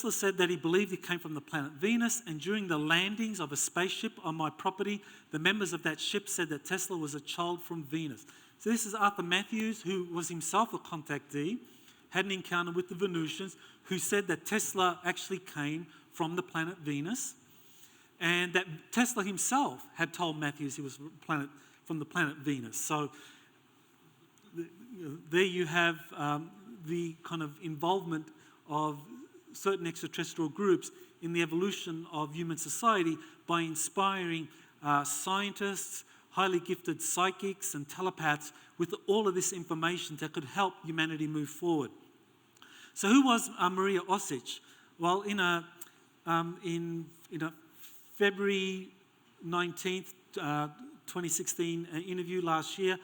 said that he believed he came from the planet Venus, and during the landings of a spaceship on my property, the members of that ship said that Tesla was a child from Venus. So this is Arthur Matthews, who was himself a contactee, had an encounter with the Venusians, who said that Tesla actually came from the planet Venus, and that Tesla himself had told Matthews he was from the planet Venus. So there you have the kind of involvement of certain extraterrestrial groups in the evolution of human society by inspiring scientists, highly gifted psychics and telepaths with all of this information that could help humanity move forward. So who was Maria Orsic? Well, in a February 19th, 2016 interview last year,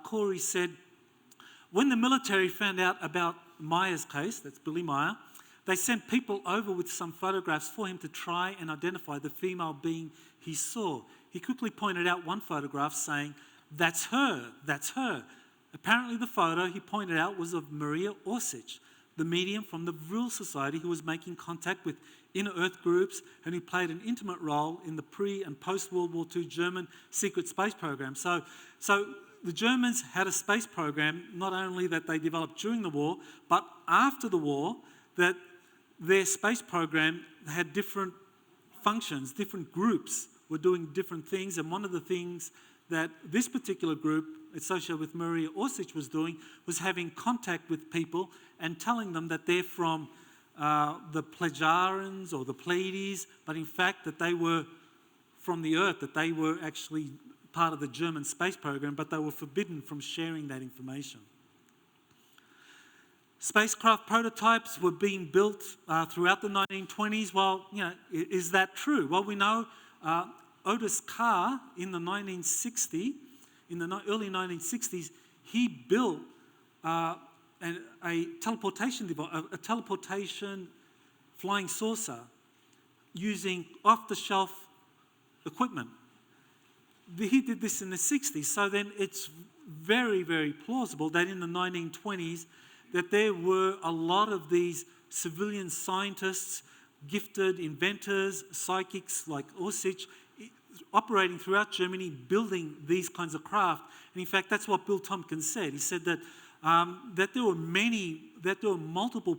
Corey said, when the military found out about Meyer's case, that's Billy Meyer, they sent people over with some photographs for him to try and identify the female being he saw. He quickly pointed out one photograph saying, that's her, that's her. Apparently the photo he pointed out was of Maria Orsic, the medium from the Vril Society who was making contact with inner Earth groups and who played an intimate role in the pre- and post-World War II German secret space program. So the Germans had a space program, not only that they developed during the war, but after the war, that their space program had different functions, different groups were doing different things, and one of the things that this particular group associated with Maria Orsic was doing was having contact with people and telling them that they're from the Plejarians or the Pleiades, but in fact that they were from the Earth, that they were actually part of the German space program, but they were forbidden from sharing that information. Spacecraft prototypes were being built throughout the 1920s. Well, is that true? Well, we know Otis Carr in the early 1960s, he built a teleportation flying saucer using off-the-shelf equipment. He did this in the 60s, so then it's very, very plausible that in the 1920s that there were a lot of these civilian scientists, gifted inventors, psychics like Orsic, operating throughout Germany, building these kinds of craft. And in fact, that's what Bill Tompkins said. He said that there were multiple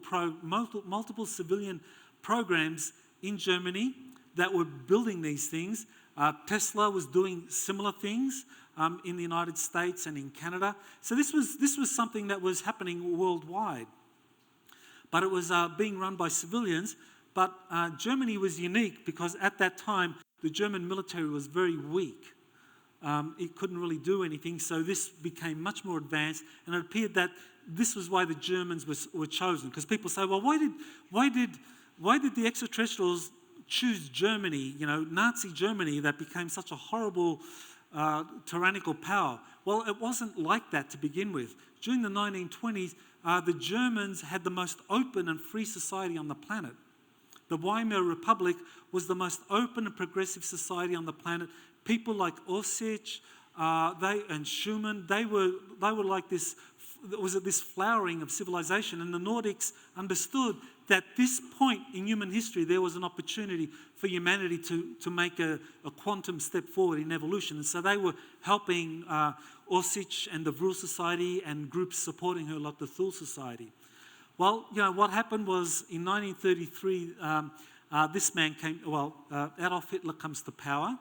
civilian programs in Germany that were building these things. Tesla was doing similar things in the United States and in Canada. So this was something that was happening worldwide. But it was being run by civilians. But Germany was unique because at that time, the German military was very weak. It couldn't really do anything, so this became much more advanced, and it appeared that this was why the Germans were chosen. Because people say, well, why did the extraterrestrials choose Germany, Nazi Germany, that became such a horrible, tyrannical power? Well, it wasn't like that to begin with. During the 1920s, the Germans had the most open and free society on the planet. the Weimar Republic was the most open and progressive society on the planet. People like Orsic and Schumann, they were like this. There was this flowering of civilization, and the Nordics understood that at this point in human history there was an opportunity for humanity to make a quantum step forward in evolution. And so they were helping Orsic and the Vril Society and groups supporting her like the Thule Society. Well, what happened was in 1933 this man came, Adolf Hitler comes to power,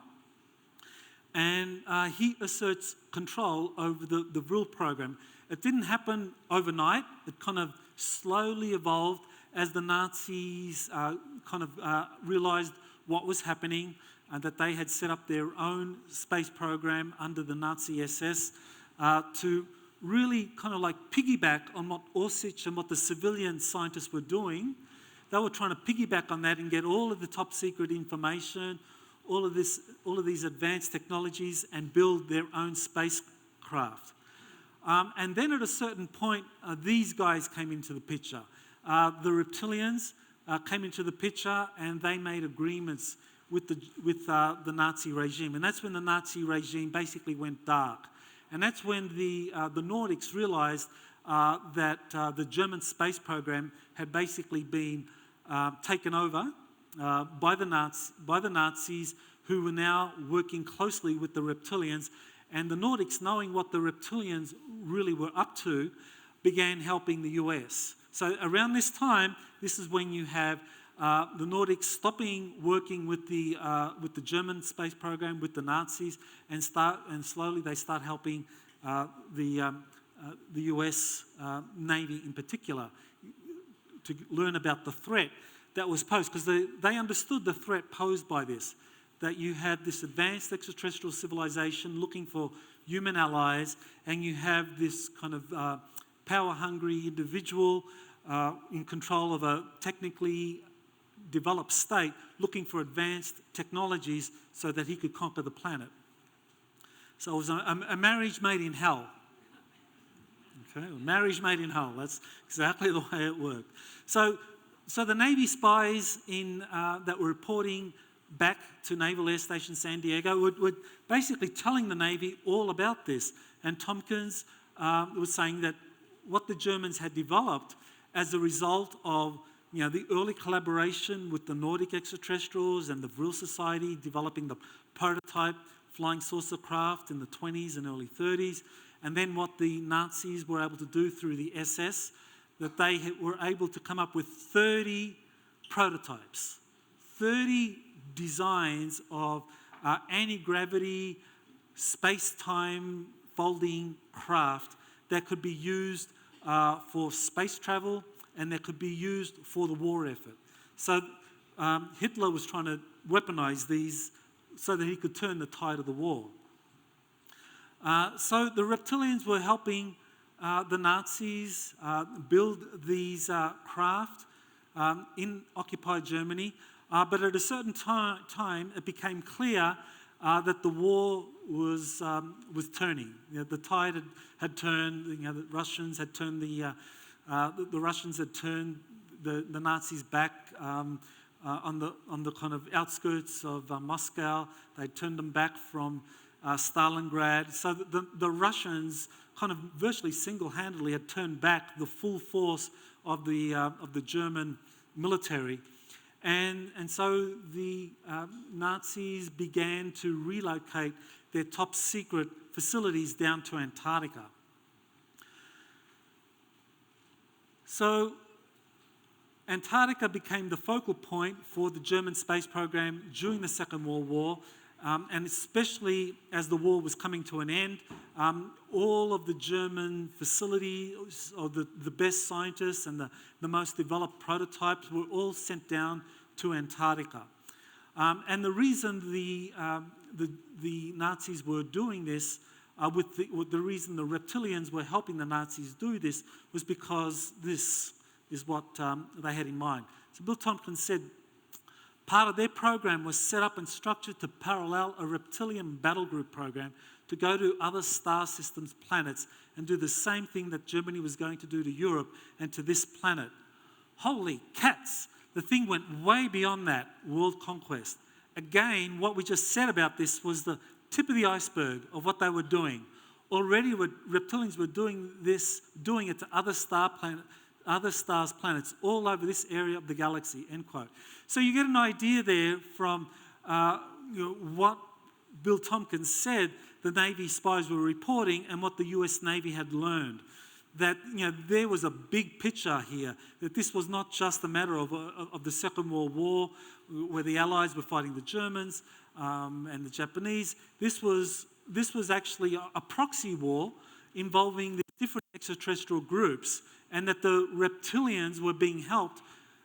and he asserts control over the Vril program. It didn't happen overnight. It kind of slowly evolved as the Nazis realized what was happening and that they had set up their own space program under the Nazi SS to really kind of like piggyback on what Orsic and what the civilian scientists were doing. They were trying to piggyback on that and get all of the top secret information, all of these advanced technologies, and build their own spacecraft. And then at a certain point, these guys came into the picture. The reptilians came into the picture, and they made agreements with the Nazi regime. And that's when the Nazi regime basically went dark. And that's when the Nordics realized that the German space program had basically been taken over by the Nazis, who were now working closely with the reptilians. And the Nordics, knowing what the reptilians really were up to, began helping the US. So around this time, this is when you have the Nordics stopping working with the German space program, with the Nazis, and slowly they start helping the US Navy in particular to learn about the threat that was posed, because they understood the threat posed by this, that you had this advanced extraterrestrial civilization looking for human allies, and you have this kind of power-hungry individual in control of a technically developed state looking for advanced technologies so that he could conquer the planet. So it was a marriage made in hell. Okay, a marriage made in hell. That's exactly the way it worked. So the Navy spies that were reporting back to Naval Air Station San Diego were basically telling the Navy all about this. And Tompkins was saying that what the Germans had developed as a result of the early collaboration with the Nordic extraterrestrials and the Vril Society, developing the prototype flying saucer craft in the 20s and early 30s, and then what the Nazis were able to do through the SS, that they were able to come up with 30 prototypes, 30 designs of anti-gravity, space-time folding craft that could be used for space travel and that could be used for the war effort. So Hitler was trying to weaponize these so that he could turn the tide of the war. So the reptilians were helping the Nazis build these craft in occupied Germany. But at a certain time, it became clear that the war was turning. The tide had turned. The Russians had turned the Russians had turned the Nazis back on the kind of outskirts of Moscow. They turned them back from Stalingrad. So the Russians kind of virtually single-handedly had turned back the full force of the German military. And so the Nazis began to relocate their top secret facilities down to Antarctica. So Antarctica became the focal point for the German space program during the Second World War, and especially as the war was coming to an end. All of the German facilities, or the best scientists and the most developed prototypes were all sent down to Antarctica. And the reason the Nazis were doing this, with the reason the reptilians were helping the Nazis do this, was because this is what they had in mind. So Bill Tompkins said, part of their program was set up and structured to parallel a reptilian battle group program to go to other star systems planets and do the same thing that Germany was going to do to Europe and to this planet. Holy cats! The thing went way beyond that, world conquest. Again, what we just said about this was the tip of the iceberg of what they were doing. Already reptilians were doing it to other stars, planets, all over this area of the galaxy, end quote. So you get an idea there from what Bill Tompkins said the Navy spies were reporting and what the US Navy had learned. That there was a big picture here, that this was not just a matter of the Second World War, where the Allies were fighting the Germans and the Japanese. This was actually a proxy war involving the different extraterrestrial groups, and that the reptilians were being helped,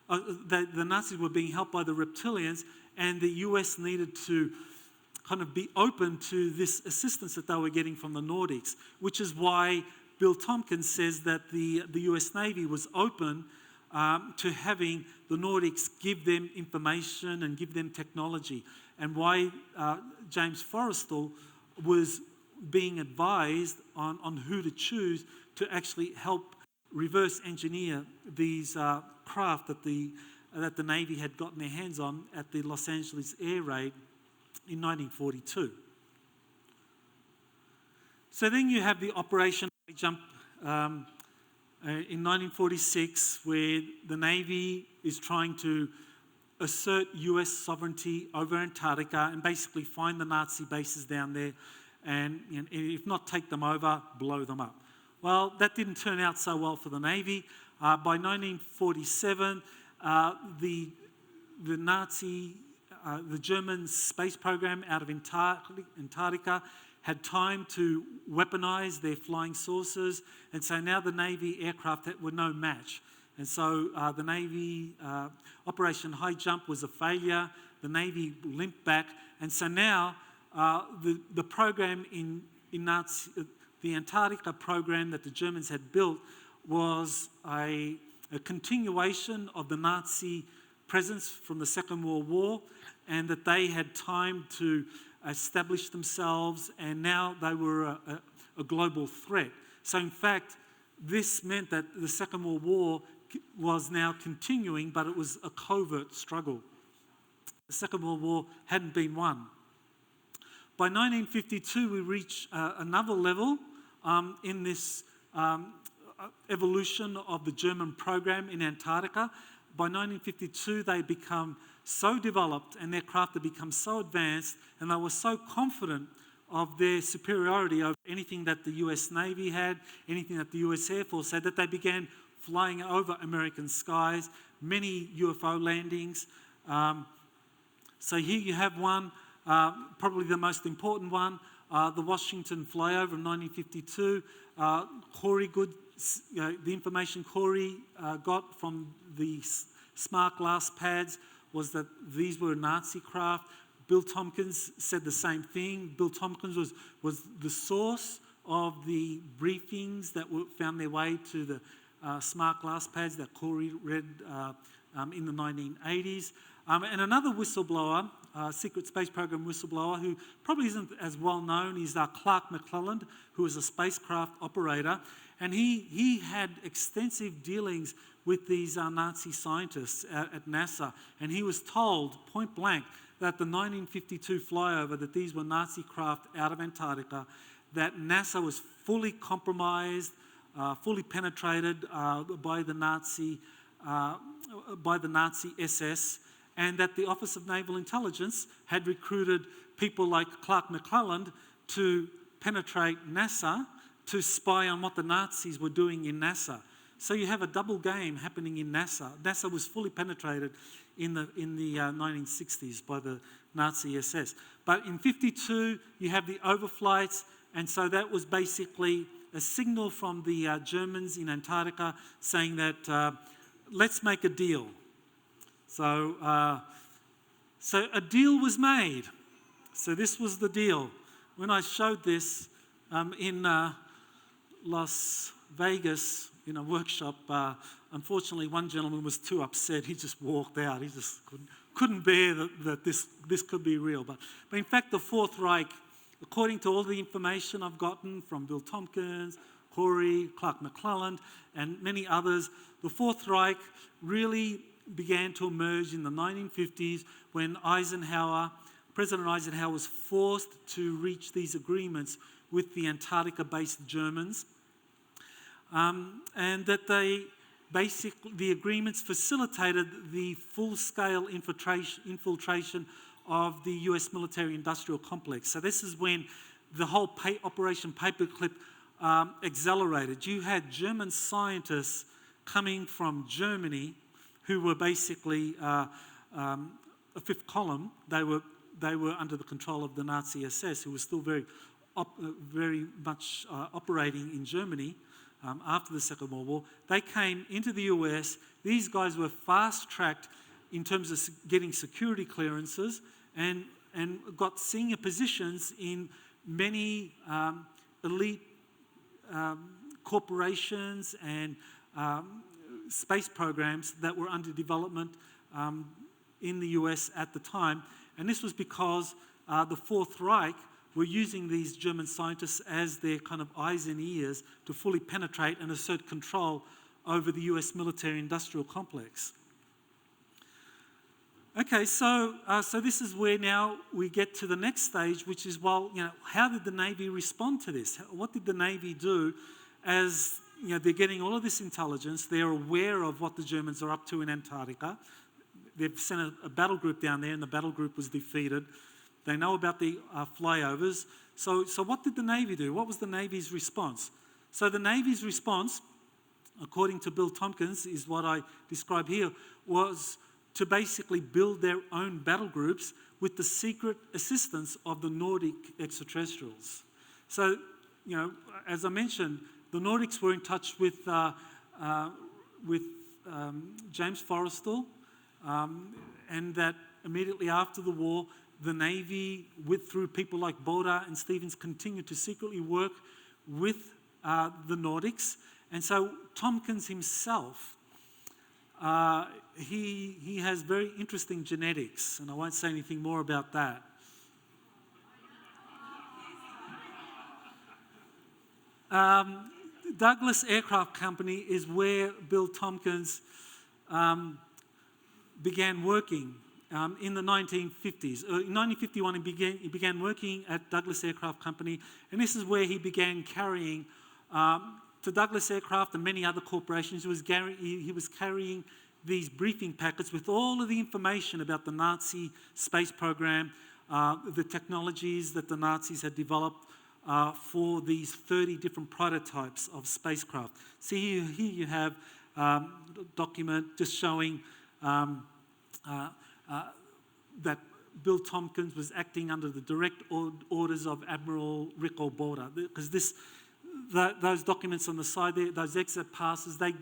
that the Nazis were being helped by the reptilians, and the US needed to kind of be open to this assistance that they were getting from the Nordics, which is why Bill Tompkins says that the US Navy was open to having the Nordics give them information and give them technology, and why James Forrestal was being advised on who to choose to actually help reverse engineer these craft that the Navy had gotten their hands on at the Los Angeles air raid in 1942. So then you have the Operation High Jump in 1946, where the Navy is trying to assert US sovereignty over Antarctica and basically find the Nazi bases down there, and if not take them over, blow them up. Well, that didn't turn out so well for the Navy. By 1947, the German space program out of Antarctica had time to weaponize their flying saucers, and so now the Navy aircraft were no match. And so the Navy Operation High Jump was a failure. The Navy limped back, and so now the program in Nazi, the Antarctica program that the Germans had built was a continuation of the Nazi presence from the Second World War, and that they had time to establish themselves, and now they were a global threat. So in fact, this meant that the Second World War was now continuing, but it was a covert struggle. The Second World War hadn't been won. By 1952, we reach another level in this evolution of the German program in Antarctica. By 1952, they become so developed and their craft had become so advanced, and they were so confident of their superiority over anything that the US Navy had, anything that the US Air Force had, that they began flying over American skies, many UFO landings. So here you have one, probably the most important one, the Washington flyover in 1952. Corey the information Corey got from the smart glass pads was that these were Nazi craft. Bill Tompkins said the same thing. Bill Tompkins was the source of the briefings that found their way to the smart glass pads that Corey read in the 1980s. And another whistleblower, secret space program whistleblower, who probably isn't as well known, is Clark McClelland, who was a spacecraft operator. And he had extensive dealings with these Nazi scientists at NASA. And he was told, point blank, that the 1952 flyover, that these were Nazi craft out of Antarctica, that NASA was fully compromised, fully penetrated by the Nazi SS, and that the Office of Naval Intelligence had recruited people like Clark McClelland to penetrate NASA, to spy on what the Nazis were doing in NASA. So you have a double game happening in NASA. NASA was fully penetrated in the 1960s by the Nazi SS. But in 52, you have the overflights, and so that was basically a signal from the Germans in Antarctica saying that let's make a deal. So a deal was made. So this was the deal. When I showed this in Las Vegas in a workshop, unfortunately one gentleman was too upset. He just walked out. He just couldn't bear that this could be real. But in fact, the Fourth Reich, according to all the information I've gotten from Bill Tompkins, Corey, Clark McClelland, and many others, the Fourth Reich really began to emerge in the 1950s when President Eisenhower was forced to reach these agreements with the Antarctica-based Germans, and that the agreements facilitated the full-scale infiltration of the US military-industrial complex. So this is when the whole Operation Paperclip accelerated. You had German scientists coming from Germany who were basically a fifth column. They were under the control of the Nazi SS, who was still very much operating in Germany after the Second World War. They came into the US. These guys were fast-tracked in terms of getting security clearances and got senior positions in many elite corporations and space programs that were under development in the US at the time. And this was because the Fourth Reich were using these German scientists as their kind of eyes and ears to fully penetrate and assert control over the US military-industrial complex. Okay, so this is where now we get to the next stage, which is, well, how did the Navy respond to this? What did the Navy do as they're getting all of this intelligence? They're aware of what the Germans are up to in Antarctica. They've sent a battle group down there, and the battle group was defeated. They know about the flyovers. So what did the Navy do? What was the Navy's response? So the Navy's response, according to Bill Tompkins, is what I describe here, was to basically build their own battle groups with the secret assistance of the Nordic extraterrestrials. So, as I mentioned, the Nordics were in touch with James Forrestal, and that immediately after the war, the Navy, through people like Boda and Stevens, continued to secretly work with the Nordics. And so Tompkins himself, he has very interesting genetics, and I won't say anything more about that. Douglas Aircraft Company is where Bill Tompkins began working in the 1950s. In 1951, he began working at Douglas Aircraft Company, and this is where he began carrying to Douglas Aircraft and many other corporations. He was carrying these briefing packets with all of the information about the Nazi space program, the technologies that the Nazis had developed for these 30 different prototypes of spacecraft. See, here you have a document just showing that Bill Tompkins was acting under the direct orders of Admiral Rick Boda, because those documents on the side there, those exit passes, they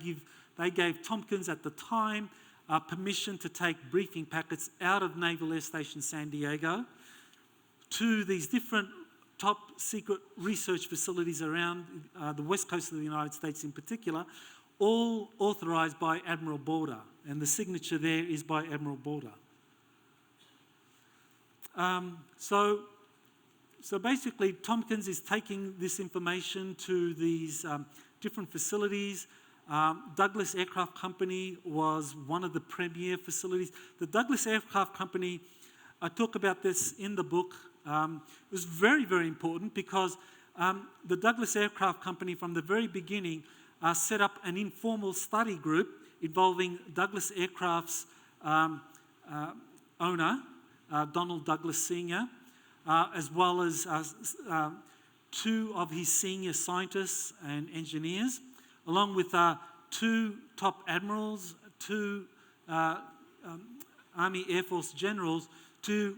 gave Tompkins at the time permission to take briefing packets out of Naval Air Station San Diego to these different top secret research facilities around the west coast of the United States in particular, all authorized by Admiral Boda, and the signature there is by Admiral Boda. So basically, Tompkins is taking this information to these different facilities. Douglas Aircraft Company was one of the premier facilities. The Douglas Aircraft Company, I talk about this in the book, was very, very important because the Douglas Aircraft Company from the very beginning set up an informal study group involving Douglas Aircraft's owner, Donald Douglas Sr., as well as two of his senior scientists and engineers, along with two top admirals, two Army Air Force generals, to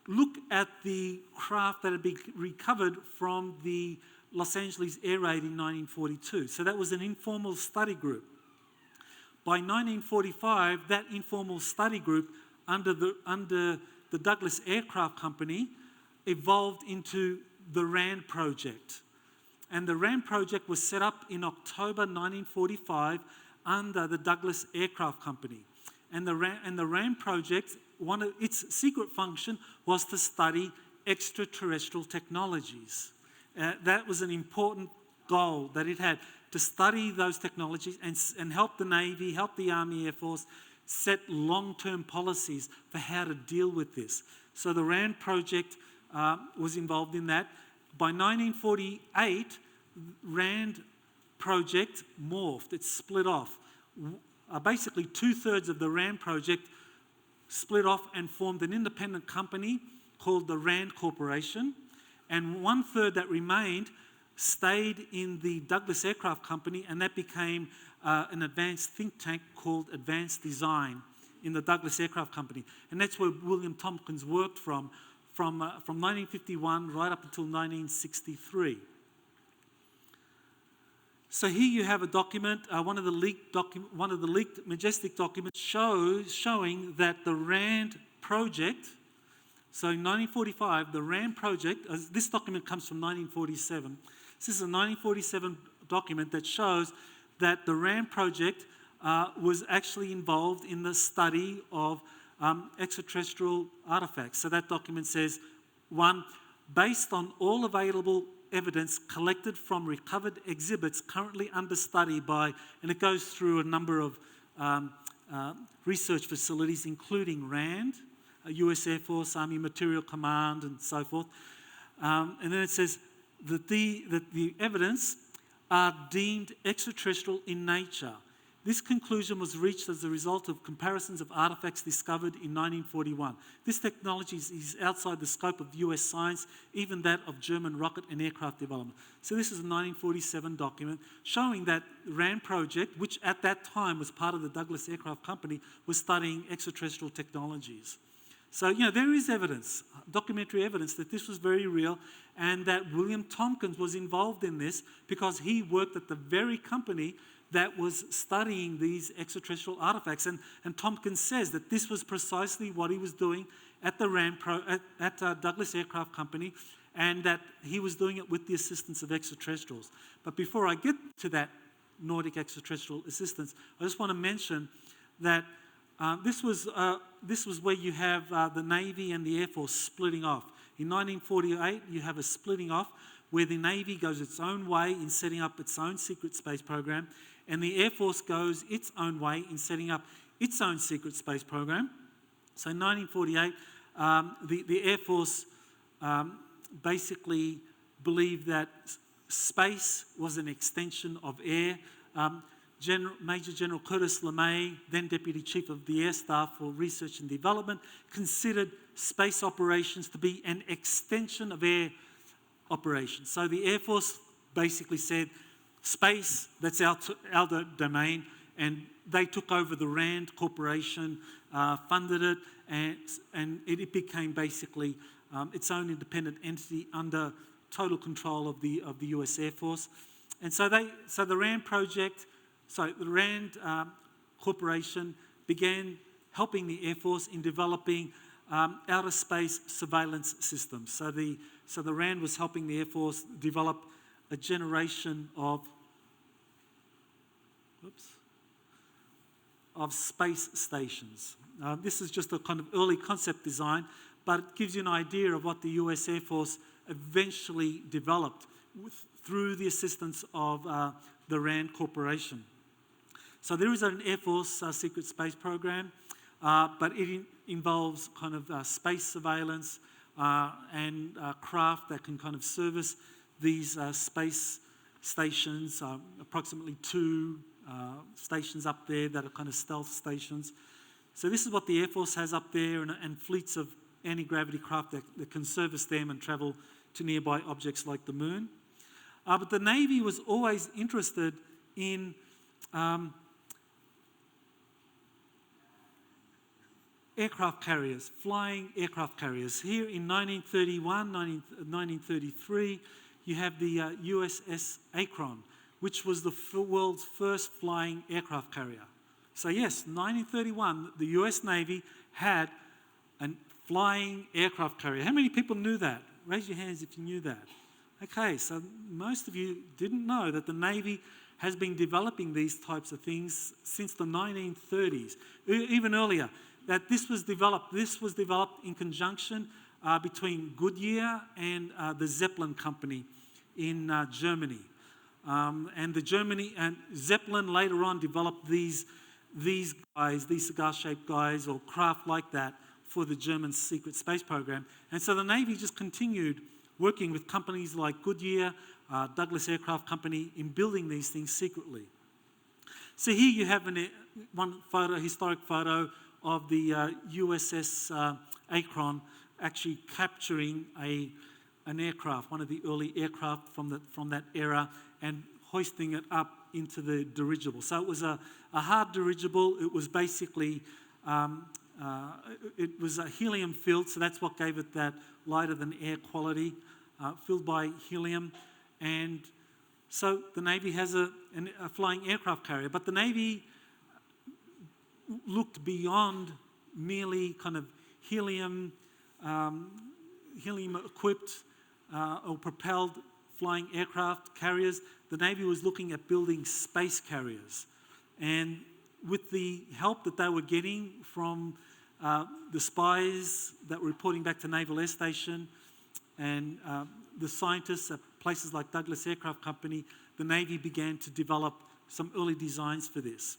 look at the craft that had been recovered from the Los Angeles air raid in 1942. So that was an informal study group. By 1945, that informal study group under the Douglas Aircraft Company evolved into the RAND project. And the RAND project was set up in October 1945 under the Douglas Aircraft Company. And the RAND project, one of its secret function was to study extraterrestrial technologies. That was an important goal that it had, to study those technologies and help the Navy, help the Army Air Force set long-term policies for how to deal with this. So the RAND project was involved in that. By 1948, RAND project morphed, it split off. Basically, 2/3 of the RAND project split off and formed an independent company called the RAND Corporation, and 1/3 that remained stayed in the Douglas Aircraft Company, and that became an advanced think tank called Advanced Design in the Douglas Aircraft Company. And that's where William Tompkins worked from 1951 right up until 1963. So here you have a document, one of the leaked Majestic documents showing that the RAND project, so in 1945, the RAND project, this document comes from 1947. This is a 1947 document that shows that the RAND project was actually involved in the study of extraterrestrial artifacts. So that document says, 1, based on all available evidence collected from recovered exhibits currently under study by, and it goes through a number of research facilities, including RAND, US Air Force, Army Material Command, and so forth. And then it says that the evidence are deemed extraterrestrial in nature. This conclusion was reached as a result of comparisons of artifacts discovered in 1941. This technology is outside the scope of US science, even that of German rocket and aircraft development. So this is a 1947 document showing that the RAND project, which at that time was part of the Douglas Aircraft Company, was studying extraterrestrial technologies. So, you know, there is evidence, documentary evidence, that this was very real and that William Tompkins was involved in this because he worked at the very company that was studying these extraterrestrial artifacts. And Tompkins says that this was precisely what he was doing at the Douglas Aircraft Company, and that he was doing it with the assistance of extraterrestrials. But before I get to that Nordic extraterrestrial assistance, I just want to mention that this was where you have the Navy and the Air Force splitting off. In 1948, you have a splitting off where the Navy goes its own way in setting up its own secret space program, and the Air Force goes its own way in setting up its own secret space program. So in 1948, the Air Force basically believed that space was an extension of air. Major General Curtis LeMay, then Deputy Chief of the Air Staff for Research and Development, considered space operations to be an extension of air operations. So the Air Force basically said, space, that's our domain, and they took over the RAND Corporation, funded it, and it became basically its own independent entity under total control of the US Air Force. And so the RAND project, the RAND Corporation began helping the Air Force in developing outer space surveillance systems. So the RAND was helping the Air Force develop a generation of space stations. This is just a kind of early concept design, but it gives you an idea of what the US Air Force eventually developed through the assistance of the RAND Corporation. So there is an Air Force secret space program, but it involves kind of space surveillance and craft that can kind of service these space stations, approximately 2 stations up there that are kind of stealth stations. So this is what the Air Force has up there, and fleets of anti-gravity craft that can service them and travel to nearby objects like the moon. But the Navy was always interested in aircraft carriers, flying aircraft carriers. Here in 1931, 1933, you have the Uss Akron, which was the world's first flying aircraft carrier. So yes, 1931, the US Navy had a flying aircraft carrier. How many people knew that? Raise your hands if you knew that. Okay, so most of you didn't know that the Navy has been developing these types of things since the 1930s, even earlier. That this was developed in conjunction between Goodyear and the Zeppelin company in Germany. And Zeppelin later on developed these these guys, these cigar-shaped guys or craft like that for the German secret space program. And so the Navy just continued working with companies like Goodyear, Douglas Aircraft Company, in building these things secretly. So here you have one photo, historic photo of the USS Akron actually capturing an aircraft, one of the early aircraft from that era, and hoisting it up into the dirigible. So it was a hard dirigible. It was basically, it was a helium filled, so that's what gave it that lighter than air quality, filled by helium. And so the Navy has a flying aircraft carrier, but the Navy looked beyond merely kind of helium equipped or propelled flying aircraft carriers. The Navy was looking at building space carriers. And with the help that they were getting from the spies that were reporting back to Naval Air Station and the scientists at places like Douglas Aircraft Company, the Navy began to develop some early designs for this.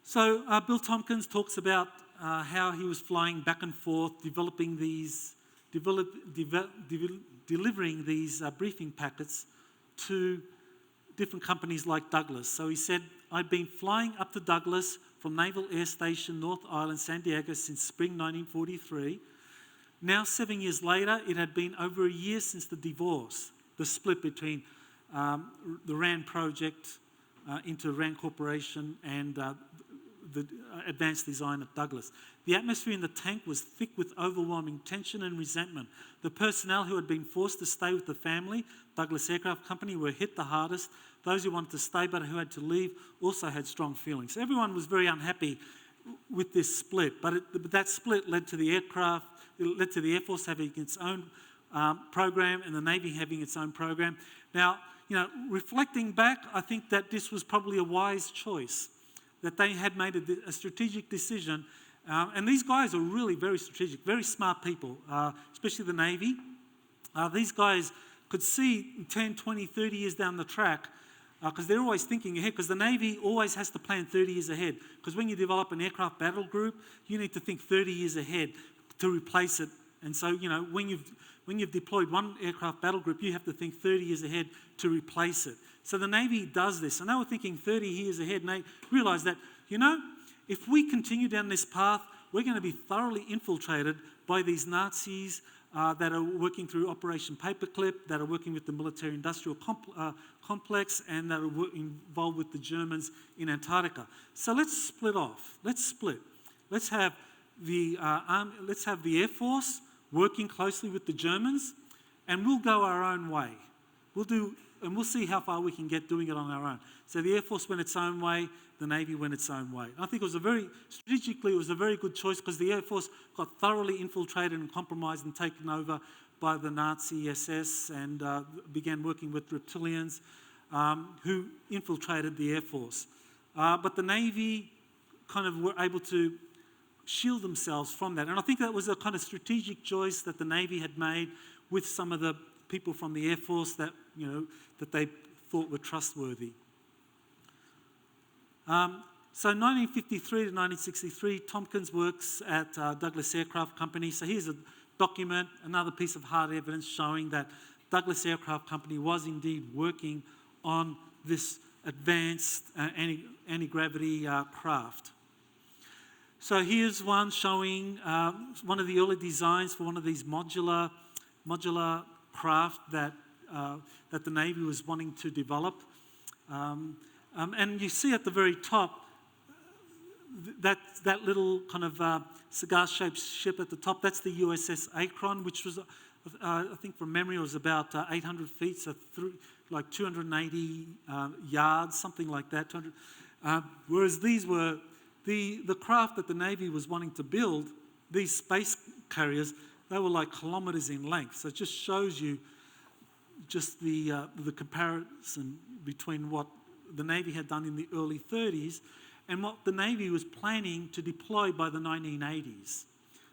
So Bill Tompkins talks about how he was flying back and forth, delivering these briefing packets to different companies like Douglas. So he said, I'd been flying up to Douglas from Naval Air Station, North Island, San Diego since spring 1943. Now, 7 years later, it had been over a year since the divorce, the split between the RAND project into RAND Corporation and the advanced design at Douglas. The atmosphere in the tank was thick with overwhelming tension and resentment. The personnel who had been forced to stay with the family, Douglas Aircraft Company, were hit the hardest. Those who wanted to stay but who had to leave also had strong feelings. Everyone was very unhappy with this split, but that split led to the aircraft, it led to the Air Force having its own program and the Navy having its own program. Now, reflecting back, I think that this was probably a wise choice, that they had made a strategic decision. And these guys are really very strategic, very smart people, especially the Navy. These guys could see 10, 20, 30 years down the track, because they're always thinking ahead, because the Navy always has to plan 30 years ahead. Because when you develop an aircraft battle group, you need to think 30 years ahead to replace it. And so, when you've deployed one aircraft battle group, you have to think 30 years ahead to replace it. So the Navy does this, and they were thinking 30 years ahead, and they realised that, if we continue down this path, we're going to be thoroughly infiltrated by these Nazis that are working through Operation Paperclip, that are working with the military-industrial complex, and that are involved with the Germans in Antarctica. So let's split off. Let's split. Let's have the Air Force working closely with the Germans, and we'll go our own way. We'll see how far we can get doing it on our own. So the Air Force went its own way, the Navy went its own way. I think it was a very good choice, because the Air Force got thoroughly infiltrated and compromised and taken over by the Nazi SS and began working with reptilians who infiltrated the Air Force. But the Navy kind of were able to shield themselves from that. And I think that was a kind of strategic choice that the Navy had made with some of the people from the Air Force that, that they thought were trustworthy. So 1953 to 1963, Tompkins works at Douglas Aircraft Company. So here's a document, another piece of hard evidence showing that Douglas Aircraft Company was indeed working on this advanced anti-gravity craft. So here's one showing one of the early designs for one of these modular craft that the Navy was wanting to develop. And you see at the very top, that little kind of cigar-shaped ship at the top, that's the USS Akron, which was, I think from memory, it was about 800 feet, so like 280 yards, something like that. Whereas these were the craft that the Navy was wanting to build, these space carriers, they were like kilometres in length. So it just shows you just the comparison between what the Navy had done in the early 30s and what the Navy was planning to deploy by the 1980s.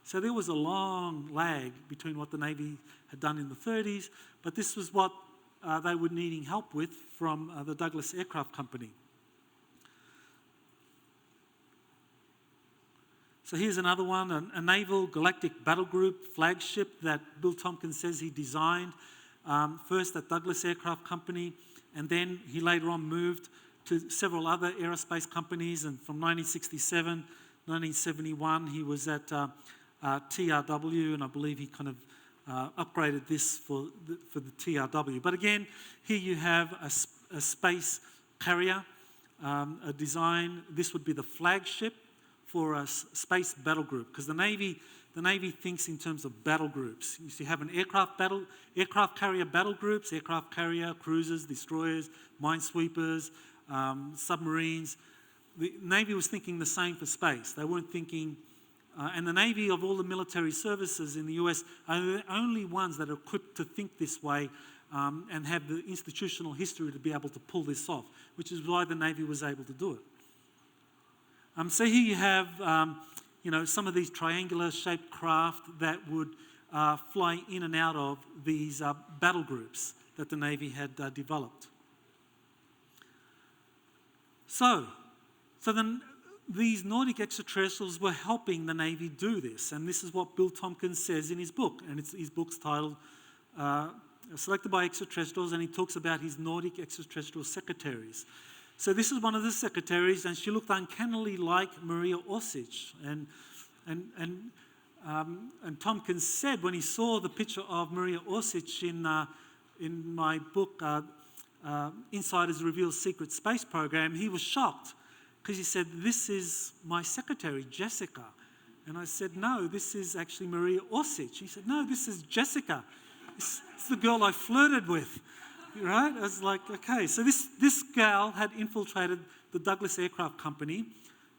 So there was a long lag between what the Navy had done in the 30s, but this was what they were needing help with from the Douglas Aircraft Company. So here's another one, a naval galactic battle group flagship that Bill Tompkins says he designed, first at Douglas Aircraft Company, and then he later on moved to several other aerospace companies, and from 1967, 1971, he was at TRW, and I believe he kind of upgraded this for the TRW. But again, here you have a space carrier, a design. This would be the flagship for a space battle group, because the Navy thinks in terms of battle groups. You have an aircraft carrier battle groups, aircraft carrier, cruisers, destroyers, minesweepers, submarines. The Navy was thinking the same for space. They weren't thinking, and the Navy, of all the military services in the US, are the only ones that are equipped to think this way and have the institutional history to be able to pull this off, which is why the Navy was able to do it. So here you have, some of these triangular-shaped craft that would fly in and out of these battle groups that the Navy had developed. So then these Nordic extraterrestrials were helping the Navy do this, and this is what Bill Tompkins says in his book, and his book's titled Selected by Extraterrestrials, and he talks about his Nordic extraterrestrial secretaries. So this is one of the secretaries, and she looked uncannily like Maria Orsic. And Tompkins said when he saw the picture of Maria Orsic in my book, Insiders Reveal Secret Space Program, he was shocked because he said, "This is my secretary, Jessica." And I said, "No, this is actually Maria Orsic." He said, "No, this is Jessica. It's the girl I flirted with." Right? I was like, okay. So this gal had infiltrated the Douglas Aircraft Company.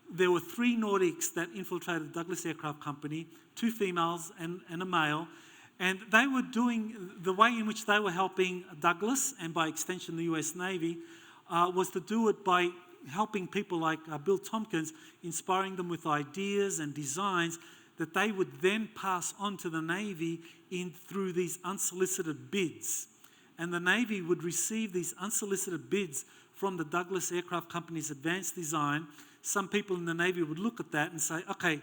There were 3 Nordics that infiltrated the Douglas Aircraft Company, 2 females and a male. And they were doing, the way in which they were helping Douglas, and by extension the US Navy, was to do it by helping people like Bill Tompkins, inspiring them with ideas and designs that they would then pass on to the Navy through these unsolicited bids. And the Navy would receive these unsolicited bids from the Douglas Aircraft Company's advanced design. Some people in the Navy would look at that and say, "Okay,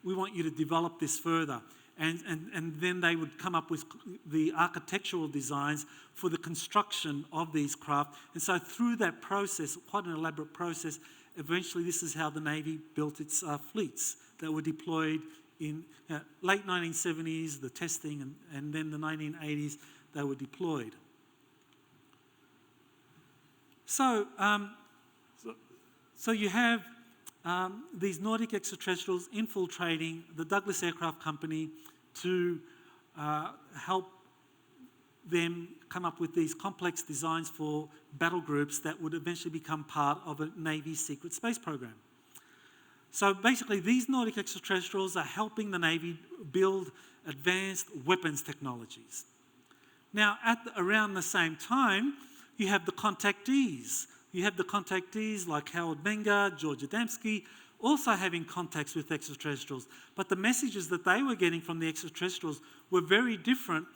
we want you to develop this further." And then they would come up with the architectural designs for the construction of these craft. And so through that process, quite an elaborate process, eventually this is how the Navy built its fleets that were deployed in late 1970s, the testing, and then the 1980s, they were deployed. So you have these Nordic extraterrestrials infiltrating the Douglas Aircraft Company to help them come up with these complex designs for battle groups that would eventually become part of a Navy secret space program. So basically, these Nordic extraterrestrials are helping the Navy build advanced weapons technologies. Now, around the same time, you have the contactees. You have the contactees like Howard Menger, George Adamski, also having contacts with extraterrestrials. But the messages that they were getting from the extraterrestrials were very different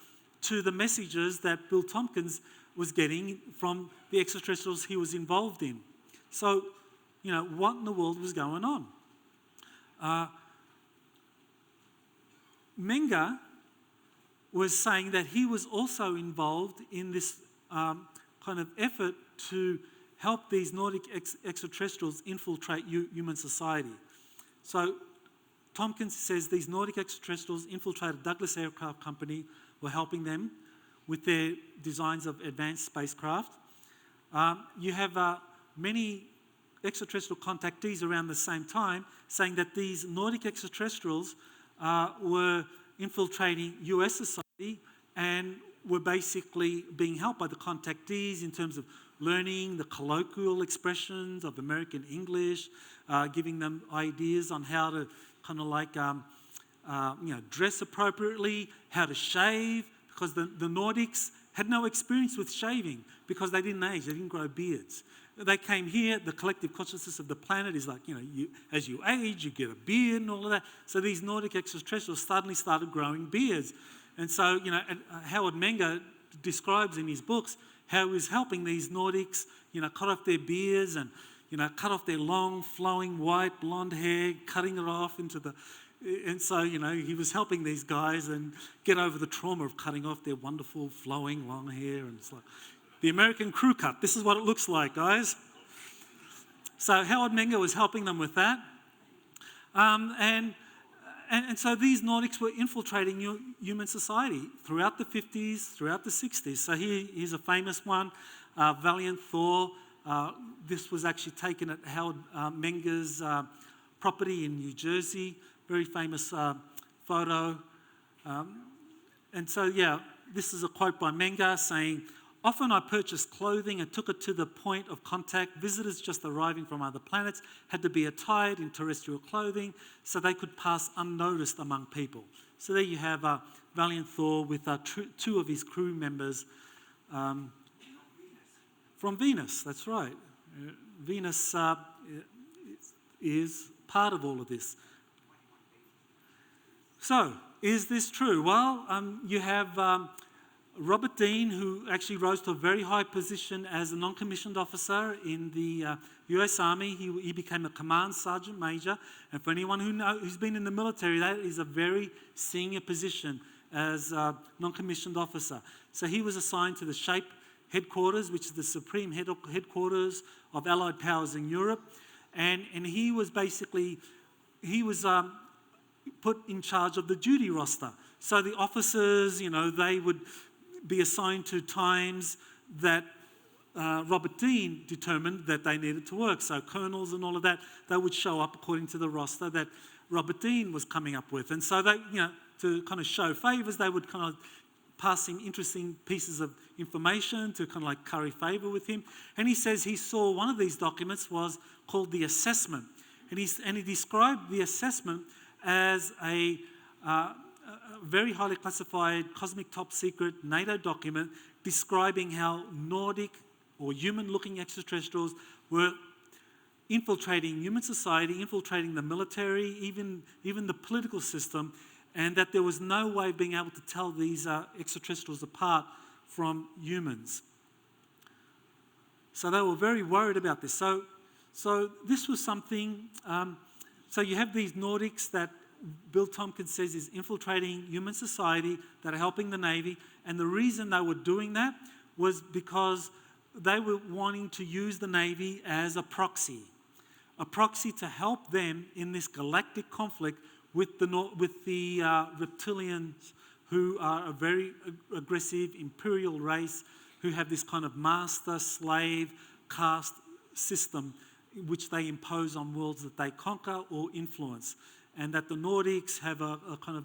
to the messages that Bill Tompkins was getting from the extraterrestrials he was involved in. So, what in the world was going on? Menger was saying that he was also involved in this kind of effort to help these Nordic extraterrestrials infiltrate human society. So Tompkins says these Nordic extraterrestrials infiltrated Douglas Aircraft Company, were helping them with their designs of advanced spacecraft. You have many extraterrestrial contactees around the same time saying that these Nordic extraterrestrials were infiltrating US society and were basically being helped by the contactees in terms of learning the colloquial expressions of American English, giving them ideas on how to kind of like dress appropriately, how to shave, because the Nordics had no experience with shaving because they didn't age, they didn't grow beards. They came here, the collective consciousness of the planet is like, as you age, you get a beard and all of that. So these Nordic extraterrestrials suddenly started growing beards. And so, Howard Menger describes in his books how he was helping these Nordics, cut off their beards and, cut off their long, flowing, white, blonde hair, cutting it off into the... And so, he was helping these guys and get over the trauma of cutting off their wonderful, flowing, long hair. And it's like, the American crew cut. This is what it looks like, guys. So Howard Menger was helping them with that. And so these Nordics were infiltrating human society throughout the 50s, throughout the 60s. So here's a famous one, Valiant Thor. This was actually taken at Howard Menger's property in New Jersey. Very famous photo. And so, this is a quote by Menger saying, "Often I purchased clothing and took it to the point of contact. Visitors just arriving from other planets had to be attired in terrestrial clothing so they could pass unnoticed among people." So there you have Valiant Thor with two of his crew members from Venus. That's right. Venus is part of all of this. So, is this true? Well, you have Robert Dean, who actually rose to a very high position as a non-commissioned officer in the US Army. He became a command sergeant major. And for anyone who's been in the military, that is a very senior position as a non-commissioned officer. So he was assigned to the SHAPE headquarters, which is the supreme headquarters of Allied powers in Europe. And he was put in charge of the duty roster. So the officers, they would be assigned to times that Robert Dean determined that they needed to work. So colonels and all of that, they would show up according to the roster that Robert Dean was coming up with. And so they, to kind of show favours, they would kind of pass him interesting pieces of information to kind of like curry favour with him. And he says he saw one of these documents was called the assessment. And he described the assessment as a very highly classified, cosmic top secret NATO document describing how Nordic or human-looking extraterrestrials were infiltrating human society, infiltrating the military, even the political system, and that there was no way of being able to tell these extraterrestrials apart from humans. So they were very worried about this. So this was something... So you have these Nordics that Bill Tompkins says is infiltrating human society, that are helping the Navy, and the reason they were doing that was because they were wanting to use the Navy as a proxy to help them in this galactic conflict with the reptilians, who are a very aggressive imperial race who have this kind of master-slave caste system which they impose on worlds that they conquer or influence, and that the Nordics have a kind of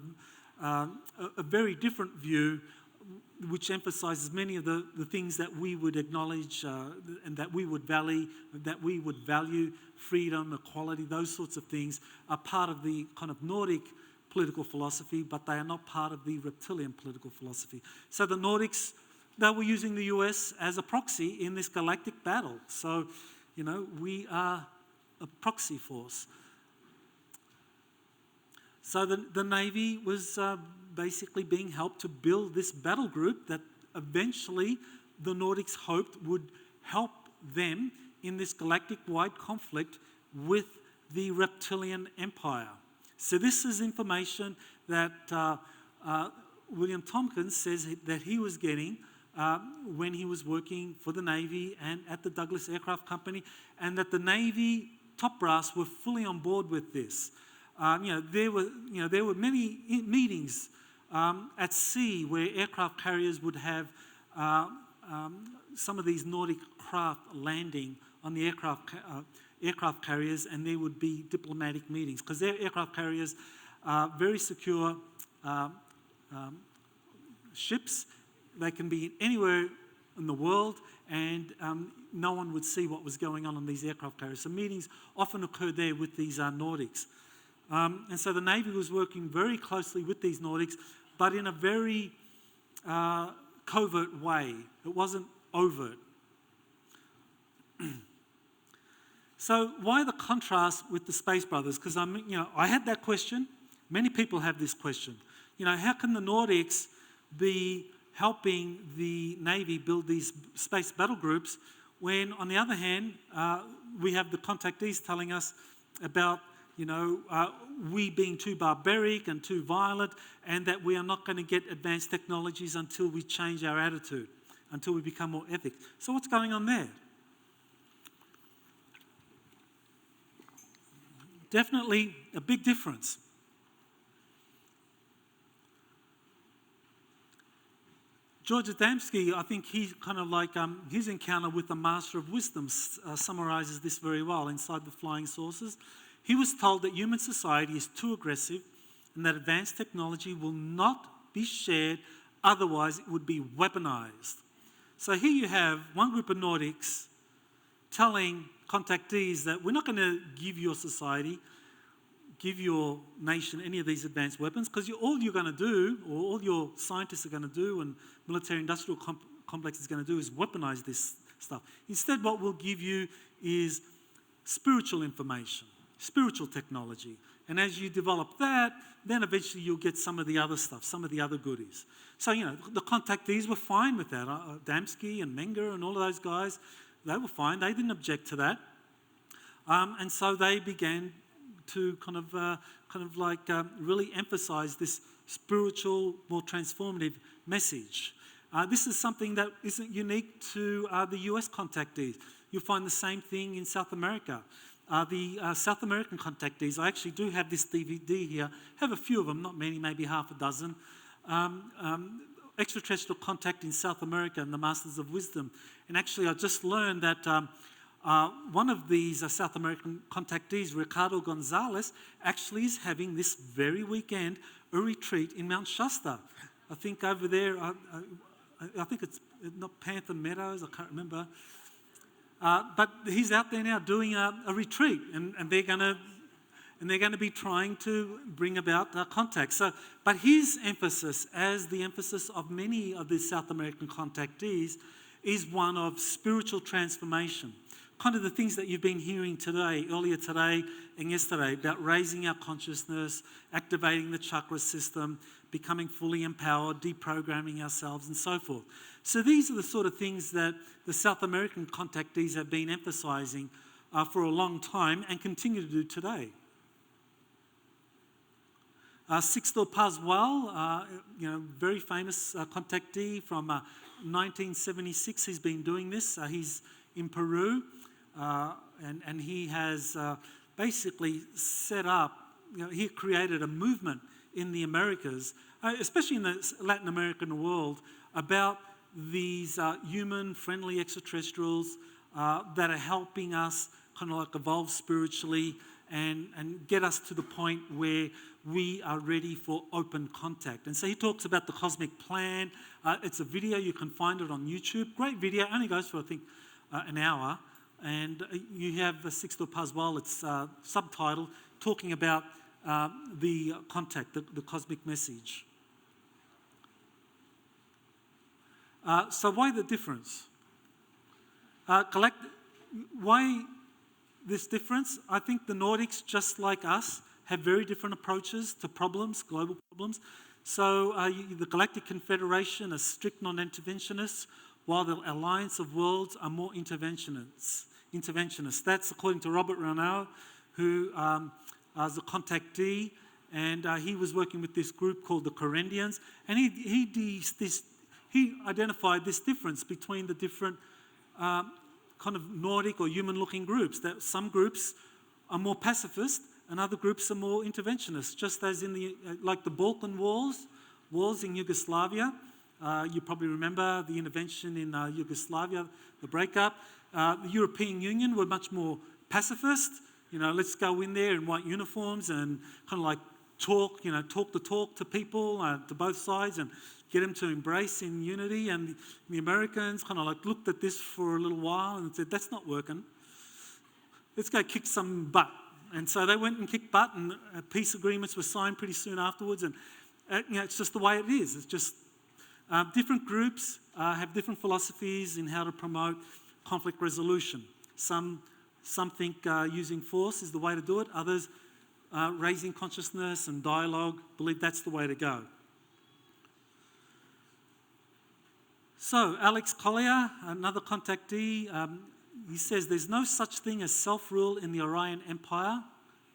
a very different view which emphasises many of the things that we would acknowledge and that we would value, freedom, equality, those sorts of things are part of the kind of Nordic political philosophy, but they are not part of the reptilian political philosophy. So the Nordics, they were using the US as a proxy in this galactic battle. So, we are a proxy force. So the Navy was basically being helped to build this battle group that eventually the Nordics hoped would help them in this galactic-wide conflict with the reptilian empire. So this is information that William Tompkins says that he was getting when he was working for the Navy and at the Douglas Aircraft Company, and that the Navy top brass were fully on board with this. There were many meetings at sea where aircraft carriers would have some of these Nordic craft landing on the aircraft carriers, and there would be diplomatic meetings because their aircraft carriers are very secure ships. They can be anywhere in the world, and no one would see what was going on these aircraft carriers. So meetings often occurred there with these Nordics. And so the Navy was working very closely with these Nordics, but in a very covert way. It wasn't overt. So why the contrast with the Space Brothers? Because I had that question. Many people have this question. How can the Nordics be helping the Navy build these space battle groups when on the other hand, we have the contactees telling us about, we being too barbaric and too violent, and that we are not going to get advanced technologies until we change our attitude, until we become more ethic. So what's going on there? Definitely a big difference. George Adamski, I think he kind of like his encounter with the Master of Wisdom summarizes this very well inside the Flying Saucers. He was told that human society is too aggressive and that advanced technology will not be shared, otherwise it would be weaponized. So here you have one group of Nordics telling contactees that we're not going to give your society, give your nation any of these advanced weapons, because all you're going to do, or all your scientists are going to do, and military-industrial complex is going to do, is weaponize this stuff. Instead, what we'll give you is spiritual information, spiritual technology. And as you develop that, then eventually you'll get some of the other stuff, some of the other goodies. So, the contactees were fine with that. Adamski and Menger and all of those guys, they were fine. They didn't object to that. And so they began to really emphasize this spiritual, more transformative message. This is something that isn't unique to the US contactees. You'll find the same thing in South America. The South American contactees, I actually do have this DVD here, have a few of them, not many, maybe half a dozen. Extraterrestrial contact in South America and the Masters of Wisdom. And actually I just learned that one of these South American contactees, Ricardo Gonzalez, actually is having this very weekend a retreat in Mount Shasta. I think over there, I think it's not Panther Meadows, I can't remember. But he's out there now doing a retreat, and they're going to be trying to bring about contact. So, but his emphasis, as the emphasis of many of the South American contactees, is one of spiritual transformation. Kind of the things that you've been hearing today, earlier today and yesterday, about raising our consciousness, activating the chakra system, becoming fully empowered, deprogramming ourselves, and so forth. So these are the sort of things that the South American contactees have been emphasizing for a long time and continue to do today. Sixto Pascual, very famous contactee from 1976. He's been doing this. He's in Peru, and he has basically set up, he created a movement in the Americas, especially in the Latin American world, about these human-friendly extraterrestrials that are helping us kind of like evolve spiritually and get us to the point where we are ready for open contact. And so he talks about the cosmic plan. It's a video, you can find it on YouTube. Great video, only goes for, I think, an hour. And you have Sixto Pascual, it's subtitled, talking about the contact, the cosmic message. So why the difference? Why this difference? I think the Nordics, just like us, have very different approaches to problems, global problems. So the Galactic Confederation are strict non-interventionists, while the Alliance of Worlds are more interventionists. That's according to Robert Renaud, who is a contactee, and he was working with this group called the Corendians, and he identified this difference between the different kind of Nordic or human-looking groups, that some groups are more pacifist and other groups are more interventionist, just as in like the Balkan wars in Yugoslavia. You probably remember the intervention in Yugoslavia, the breakup. The European Union were much more pacifist. Let's go in there in white uniforms and kind of like talk the talk to people, to both sides, and get them to embrace in unity. And the Americans kind of like looked at this for a little while and said, that's not working. Let's go kick some butt. And so they went and kicked butt, and peace agreements were signed pretty soon afterwards. And it's just the way it is. It's just different groups have different philosophies in how to promote conflict resolution. Some think using force is the way to do it. Others, raising consciousness and dialogue, believe that's the way to go. So Alex Collier, another contactee, he says there's no such thing as self-rule in the Orion Empire,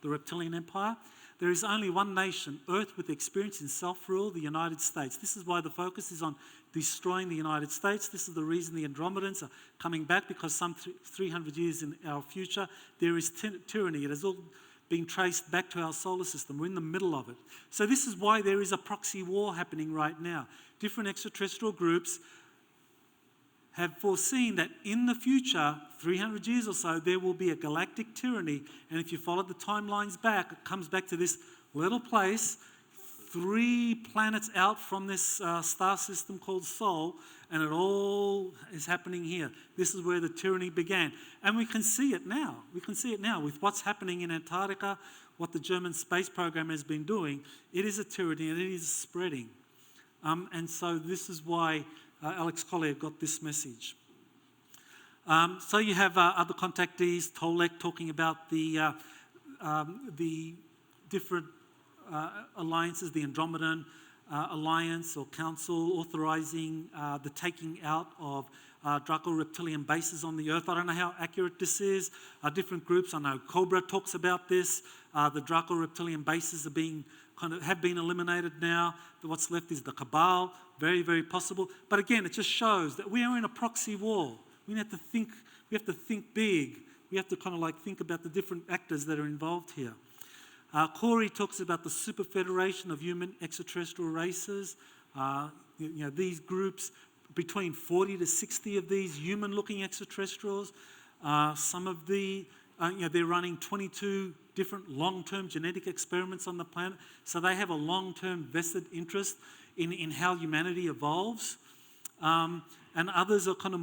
the reptilian empire. There is only one nation, Earth, with experience in self-rule, the United States. This is why the focus is on destroying the United States. This is the reason the Andromedans are coming back, because some 300 years in our future, there is tyranny. It has all been traced back to our solar system. We're in the middle of it. So this is why there is a proxy war happening right now. Different extraterrestrial groups have foreseen that in the future, 300 years or so, there will be a galactic tyranny. And if you follow the timelines back, it comes back to this little place, 3 planets out from this star system called Sol, and it all is happening here. This is where the tyranny began. And we can see it now. We can see it now with what's happening in Antarctica, what the German space program has been doing. It is a tyranny and it is spreading. And so this is why Alex Collier got this message. So you have other contactees, Tolek talking about the different alliances, the Andromedan Alliance or Council authorizing the taking out of Draco-reptilian bases on the Earth. I don't know how accurate this is. Different groups, I know Cobra talks about this. The Draco-reptilian bases are being have been eliminated now. What's left is the Cabal. Very, very possible. But again, it just shows that we are in a proxy war. We have to think big. We have to kind of like think about the different actors that are involved here. Corey talks about the super federation of human extraterrestrial races. These groups, between 40 to 60 of these human-looking extraterrestrials. Some of the, they're running 22 different long-term genetic experiments on the planet. So they have a long-term vested interest in how humanity evolves. And others are kind of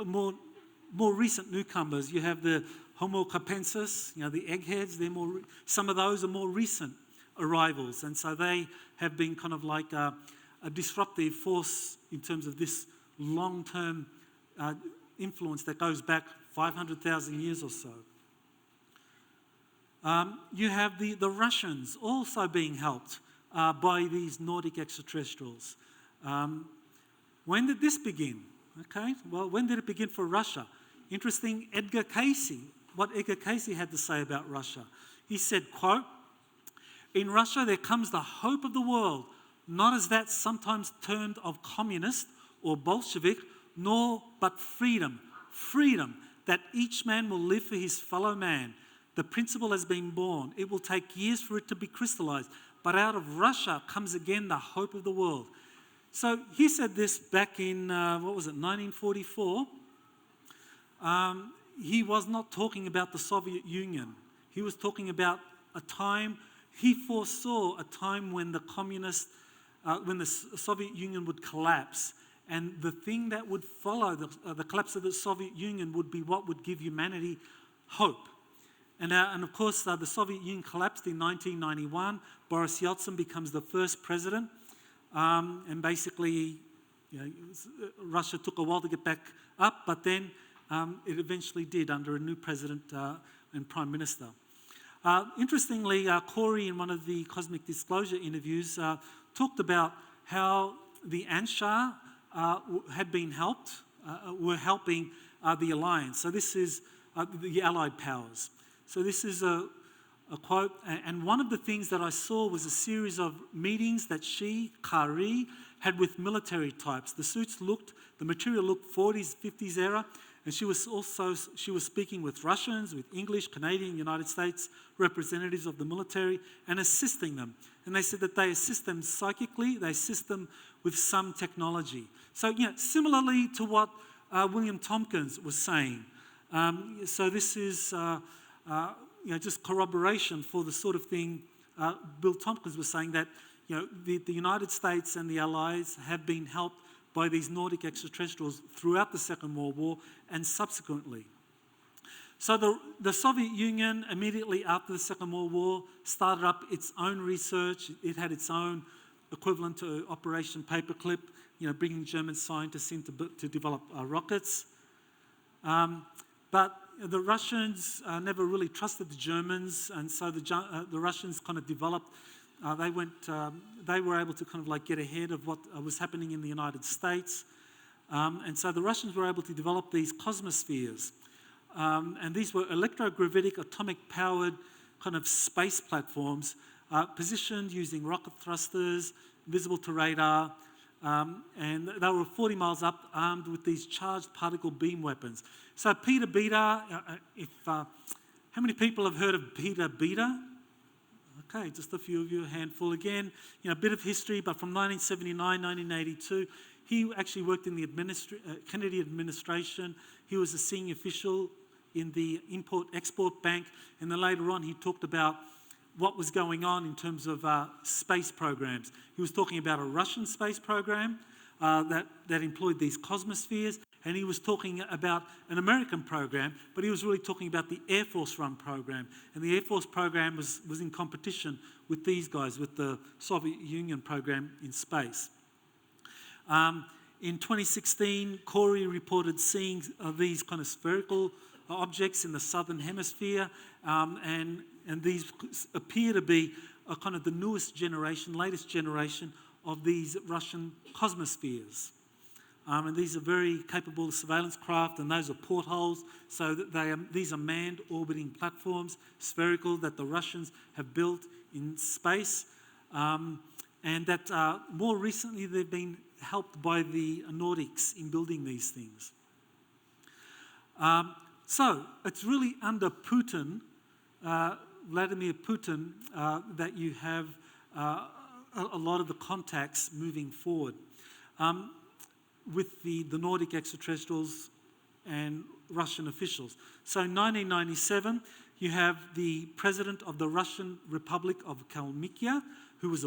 more recent newcomers. You have the Homo capensis, the eggheads. Some of those are more recent arrivals, and so they have been kind of like a disruptive force in terms of this long-term influence that goes back 500,000 years or so. You have the Russians also being helped by these Nordic extraterrestrials. When did this begin? Okay, well, when did it begin for Russia? Interesting, Edgar Casey, what Edgar Casey had to say about Russia. He said, quote, "In Russia there comes the hope of the world, not as that sometimes termed of communist or Bolshevik, nor but freedom. Freedom, that each man will live for his fellow man. The principle has been born. It will take years for it to be crystallized. But out of Russia comes again the hope of the world." So he said this back in, 1944. He was not talking about the Soviet Union. He was talking about a time, he foresaw a time when the when the Soviet Union would collapse. And the thing that would follow the collapse of the Soviet Union would be what would give humanity hope. And of course, the Soviet Union collapsed in 1991. Boris Yeltsin becomes the first president. And basically, Russia took a while to get back up, but then it eventually did under a new president and prime minister. Interestingly, Corey, in one of the Cosmic Disclosure interviews, talked about how the Anshar had been were helping the alliance. So this is the Allied powers. So this is a quote, and one of the things that I saw was a series of meetings that Kari, had with military types. The material looked 40s, 50s era, and she was speaking with Russians, with English, Canadian, United States representatives of the military, and assisting them. And they said that they assist them psychically, they assist them with some technology. So, similarly to what William Tompkins was saying. So this is just corroboration for the sort of thing Bill Tompkins was saying, that the United States and the Allies have been helped by these Nordic extraterrestrials throughout the Second World War and subsequently. So the Soviet Union, immediately after the Second World War, started up its own research. It had its own equivalent to Operation Paperclip, bringing German scientists in to develop rockets. But the Russians never really trusted the Germans, and so the Russians kind of developed they were able to kind of like get ahead of what was happening in the United States. And so the Russians were able to develop these cosmospheres. And these were electrogravitic, atomic-powered kind of space platforms positioned using rocket thrusters, visible to radar, and they were 40 miles up, armed with these charged particle beam weapons. So Peter Beta, how many people have heard of Peter Beta? Okay, just a few of you, a handful again. You know, a bit of history, but from 1979, 1982, he actually worked in the Kennedy administration. He was a senior official in the Import-Export Bank, and then later on he talked about what was going on in terms of space programs. He was talking about a Russian space program that employed these cosmospheres, and he was talking about an American program, but he was really talking about the Air Force run program. And the Air Force program was in competition with these guys, with the Soviet Union program in space. In 2016, Corey reported seeing these kind of spherical objects in the southern hemisphere, and these appear to be a kind of the latest generation of these Russian cosmospheres. And these are very capable surveillance craft, and those are portholes. So that these are manned orbiting platforms, spherical, that the Russians have built in space, and that more recently they've been helped by the Nordics in building these things. So it's really under Putin, Vladimir Putin, that you have a lot of the contacts moving forward with the Nordic extraterrestrials and Russian officials. So in 1997, you have the president of the Russian Republic of Kalmykia, who is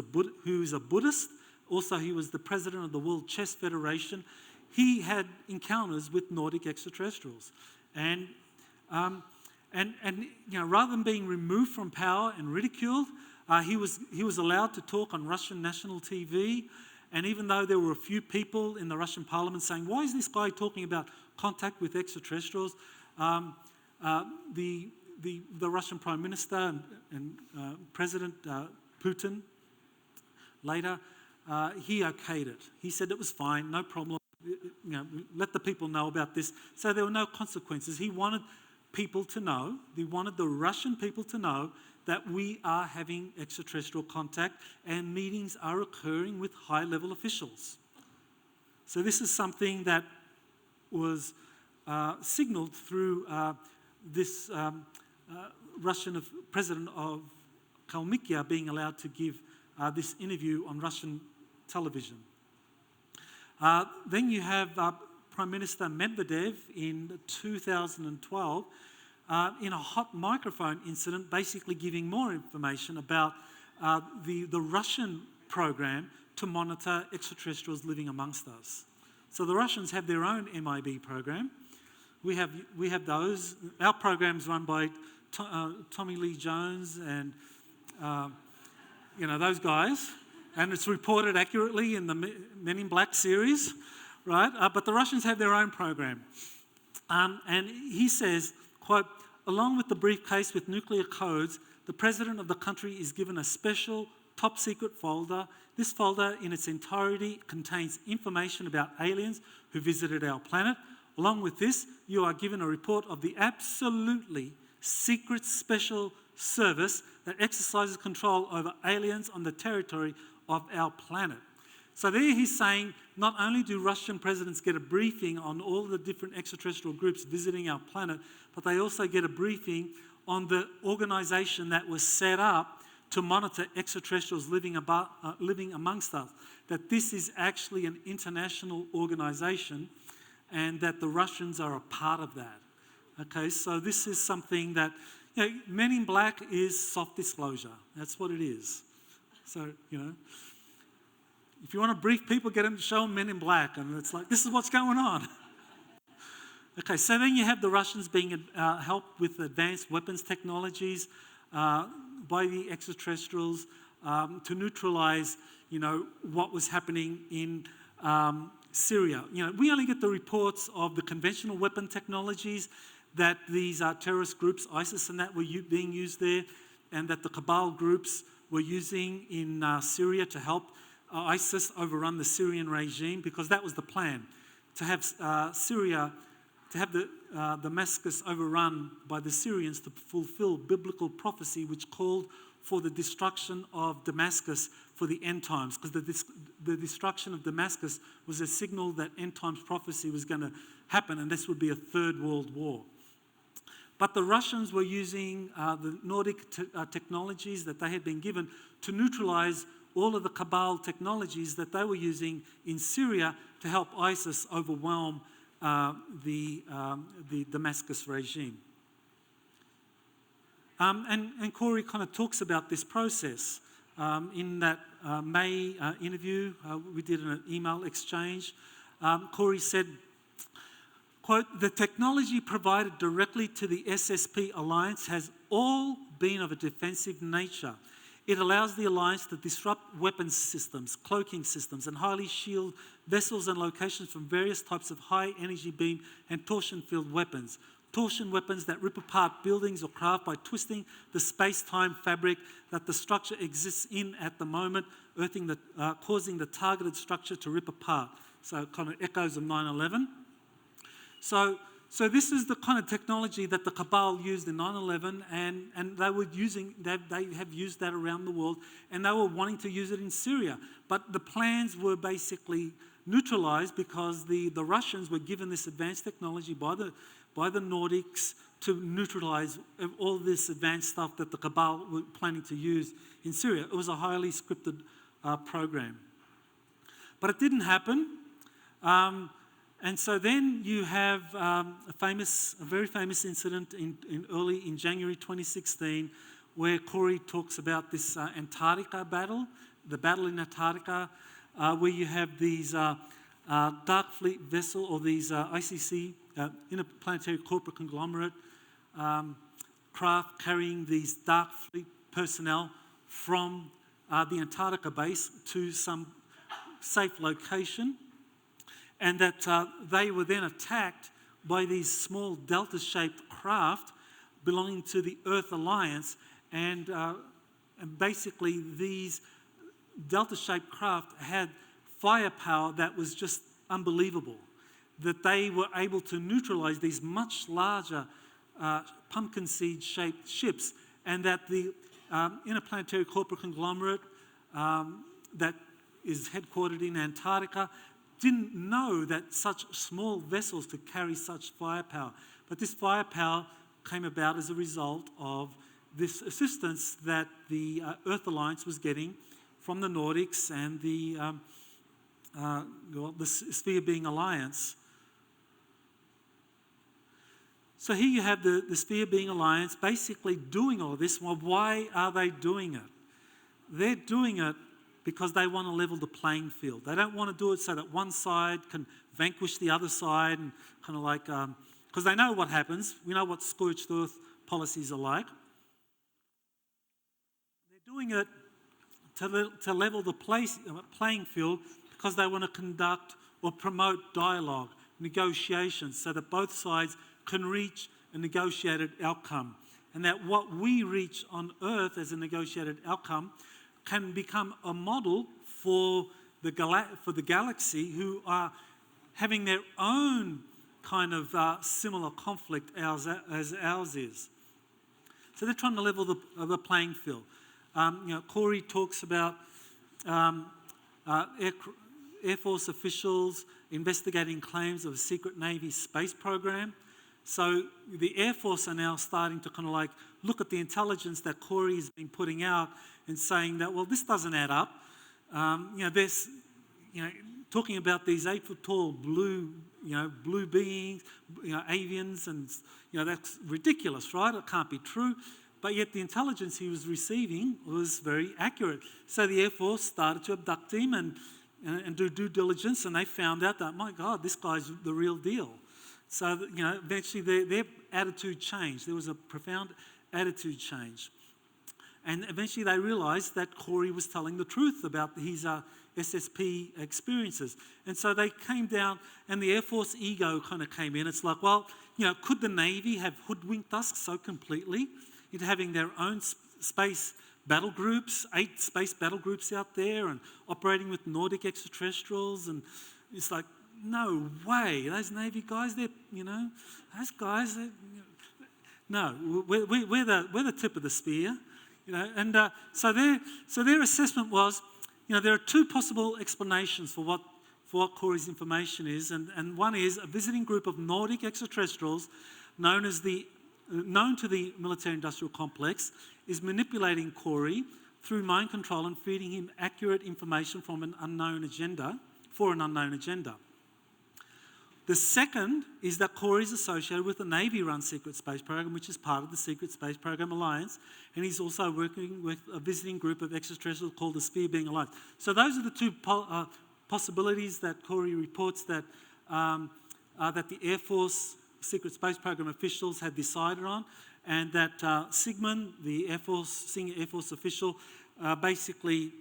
a Buddhist. Also, he was the president of the World Chess Federation. He had encounters with Nordic extraterrestrials, and you know, rather than being removed from power and ridiculed, he was allowed to talk on Russian national TV. And even though there were a few people in the Russian parliament saying, "Why is this guy talking about contact with extraterrestrials?" The Russian Prime Minister and President Putin later, he okayed it. He said it was fine, no problem. You know, let the people know about this. So there were no consequences. He wanted people to know. He wanted the Russian people to know that we are having extraterrestrial contact and meetings are occurring with high-level officials. So this is something that was signaled through this Russian president of Kalmykia being allowed to give this interview on Russian television. Then you have Prime Minister Medvedev in 2012 in a hot microphone incident, basically giving more information about the Russian program to monitor extraterrestrials living amongst us. So the Russians have their own MIB program. We have those. Our program's run by Tommy Lee Jones and you know, those guys, and it's reported accurately in the Men in Black series, right? But the Russians have their own program. And he says, quote, "Along with the briefcase with nuclear codes, the president of the country is given a special top secret folder. This folder in its entirety contains information about aliens who visited our planet. Along with this, you are given a report of the absolutely secret special service that exercises control over aliens on the territory of our planet." So there he's saying not only do Russian presidents get a briefing on all the different extraterrestrial groups visiting our planet, but they also get a briefing on the organisation that was set up to monitor extraterrestrials living amongst us, that this is actually an international organisation and that the Russians are a part of that. Okay, so this is something that, you know, Men in Black is soft disclosure. That's what it is. So, you know, if you want to brief people, get them to show them Men in Black, and it's like, this is what's going on. Okay, so then you have the Russians being helped with advanced weapons technologies by the extraterrestrials to neutralize, you know, what was happening in Syria. You know, we only get the reports of the conventional weapon technologies that these terrorist groups, ISIS and that, were being used there, and that the Cabal groups were using in Syria to help ISIS overrun the Syrian regime, because that was the plan, to have Syria, to have Damascus overrun by the Syrians to fulfill biblical prophecy which called for the destruction of Damascus for the end times, because the destruction of Damascus was a signal that end times prophecy was going to happen, and this would be a third world war. But the Russians were using the Nordic technologies that they had been given to neutralize all of the Cabal technologies that they were using in Syria to help ISIS overwhelm the Damascus regime. And Corey kind of talks about this process. In that May interview, we did an email exchange. Corey said, quote, "The technology provided directly to the SSP alliance has all been of a defensive nature. It allows the alliance to disrupt weapons systems, cloaking systems, and highly shield vessels and locations from various types of high energy beam and torsion field weapons. Torsion weapons that rip apart buildings or craft by twisting the space-time fabric that the structure exists in at the moment, causing the targeted structure to rip apart." So kind of echoes of 9/11. So this is the kind of technology that the Cabal used in 9/11, and they have used that around the world, and they were wanting to use it in Syria. But the plans were basically neutralized because the Russians were given this advanced technology by the Nordics to neutralize all this advanced stuff that the Cabal were planning to use in Syria. It was a highly scripted program. But it didn't happen. And so then you have a very famous incident in January 2016, where Corey talks about this Antarctica battle, the battle in Antarctica, where you have these Dark Fleet vessel, or these ICC, Interplanetary Corporate Conglomerate craft carrying these Dark Fleet personnel from the Antarctica base to some safe location. And that they were then attacked by these small delta-shaped craft belonging to the Earth Alliance, and basically these delta-shaped craft had firepower that was just unbelievable, that they were able to neutralize these much larger pumpkin seed-shaped ships, and that the Interplanetary Corporate Conglomerate that is headquartered in Antarctica didn't know that such small vessels could carry such firepower. But this firepower came about as a result of this assistance that the Earth Alliance was getting from the Nordics and the Sphere Being Alliance. So here you have the Sphere Being Alliance basically doing all this. Well, why are they doing it? They're doing it because they want to level the playing field. They don't want to do it so that one side can vanquish the other side, and kind of like, because they know what happens. We know what scorched earth policies are like. They're doing it to level the playing field because they want to conduct or promote dialogue, negotiations, so that both sides can reach a negotiated outcome. And that what we reach on Earth as a negotiated outcome can become a model for the galaxy, who are having their own kind of similar conflict as ours is. So they're trying to level the playing field. Corey talks about Air Force officials investigating claims of a secret Navy space program. So the Air Force are now starting to kind of like look at the intelligence that Corey has been putting out and saying that, well, this doesn't add up. There's, talking about these 8-foot tall blue beings, avians, and that's ridiculous, right? It can't be true. But yet the intelligence he was receiving was very accurate. So the Air Force started to abduct him and do due diligence, and they found out that, my God, this guy's the real deal. So, eventually their attitude changed. There was a profound attitude change. And eventually they realized that Corey was telling the truth about his SSP experiences. And so they came down, and the Air Force ego kind of came in. It's like, well, could the Navy have hoodwinked us so completely into having their own space battle groups, 8 space battle groups out there and operating with Nordic extraterrestrials. And it's like, no way, those Navy guys, those guys, no, we're the tip of the spear. And so their assessment was, there are 2 possible explanations for what Corey's information is, and one is a visiting group of Nordic extraterrestrials known to the military-industrial complex is manipulating Corey through mind control and feeding him accurate information for an unknown agenda. The second is that Corey is associated with the Navy-run secret space program, which is part of the Secret Space Program Alliance, and he's also working with a visiting group of extraterrestrials called the Sphere Being Alliance. So those are the 2 possibilities that Corey reports that the Air Force Secret Space Program officials had decided on, and that Sigmund, the senior Air Force official, basically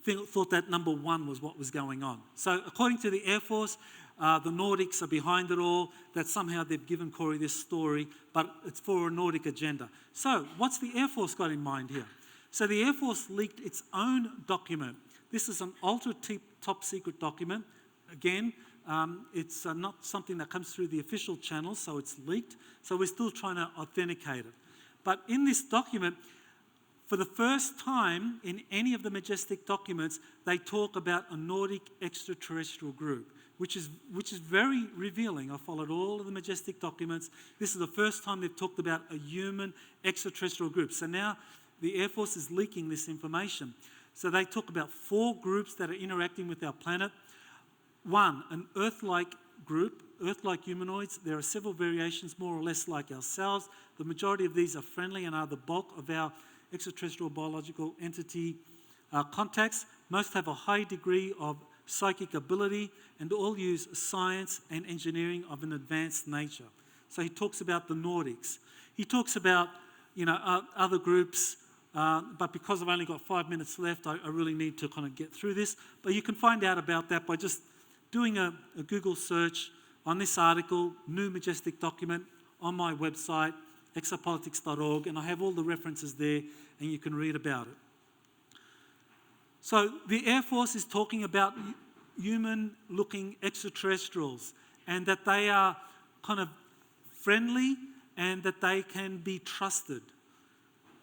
thought that number 1 was what was going on. So according to the Air Force, the Nordics are behind it all, that somehow they've given Corey this story, but it's for a Nordic agenda. So what's the Air Force got in mind here? So the Air Force leaked its own document. This is an ultra top secret document. Again, it's not something that comes through the official channels, so it's leaked. So we're still trying to authenticate it. But in this document, for the first time in any of the Majestic documents, they talk about a Nordic extraterrestrial group, which is very revealing. I followed all of the Majestic documents. This is the first time they've talked about a human extraterrestrial group. So now the Air Force is leaking this information. So they talk about 4 groups that are interacting with our planet. 1, an Earth-like group, Earth-like humanoids. There are several variations more or less like ourselves. The majority of these are friendly and are the bulk of our extraterrestrial biological entity contacts. Most have a high degree of psychic ability and all use science and engineering of an advanced nature. So he talks about the Nordics. He talks about other groups, but because I've only got 5 minutes left, I really need to kind of get through this. But you can find out about that by just doing a Google search on this article, New Majestic Document, on my website, exopolitics.org, and I have all the references there, and you can read about it. So the Air Force is talking about human-looking extraterrestrials, and that they are kind of friendly and that they can be trusted.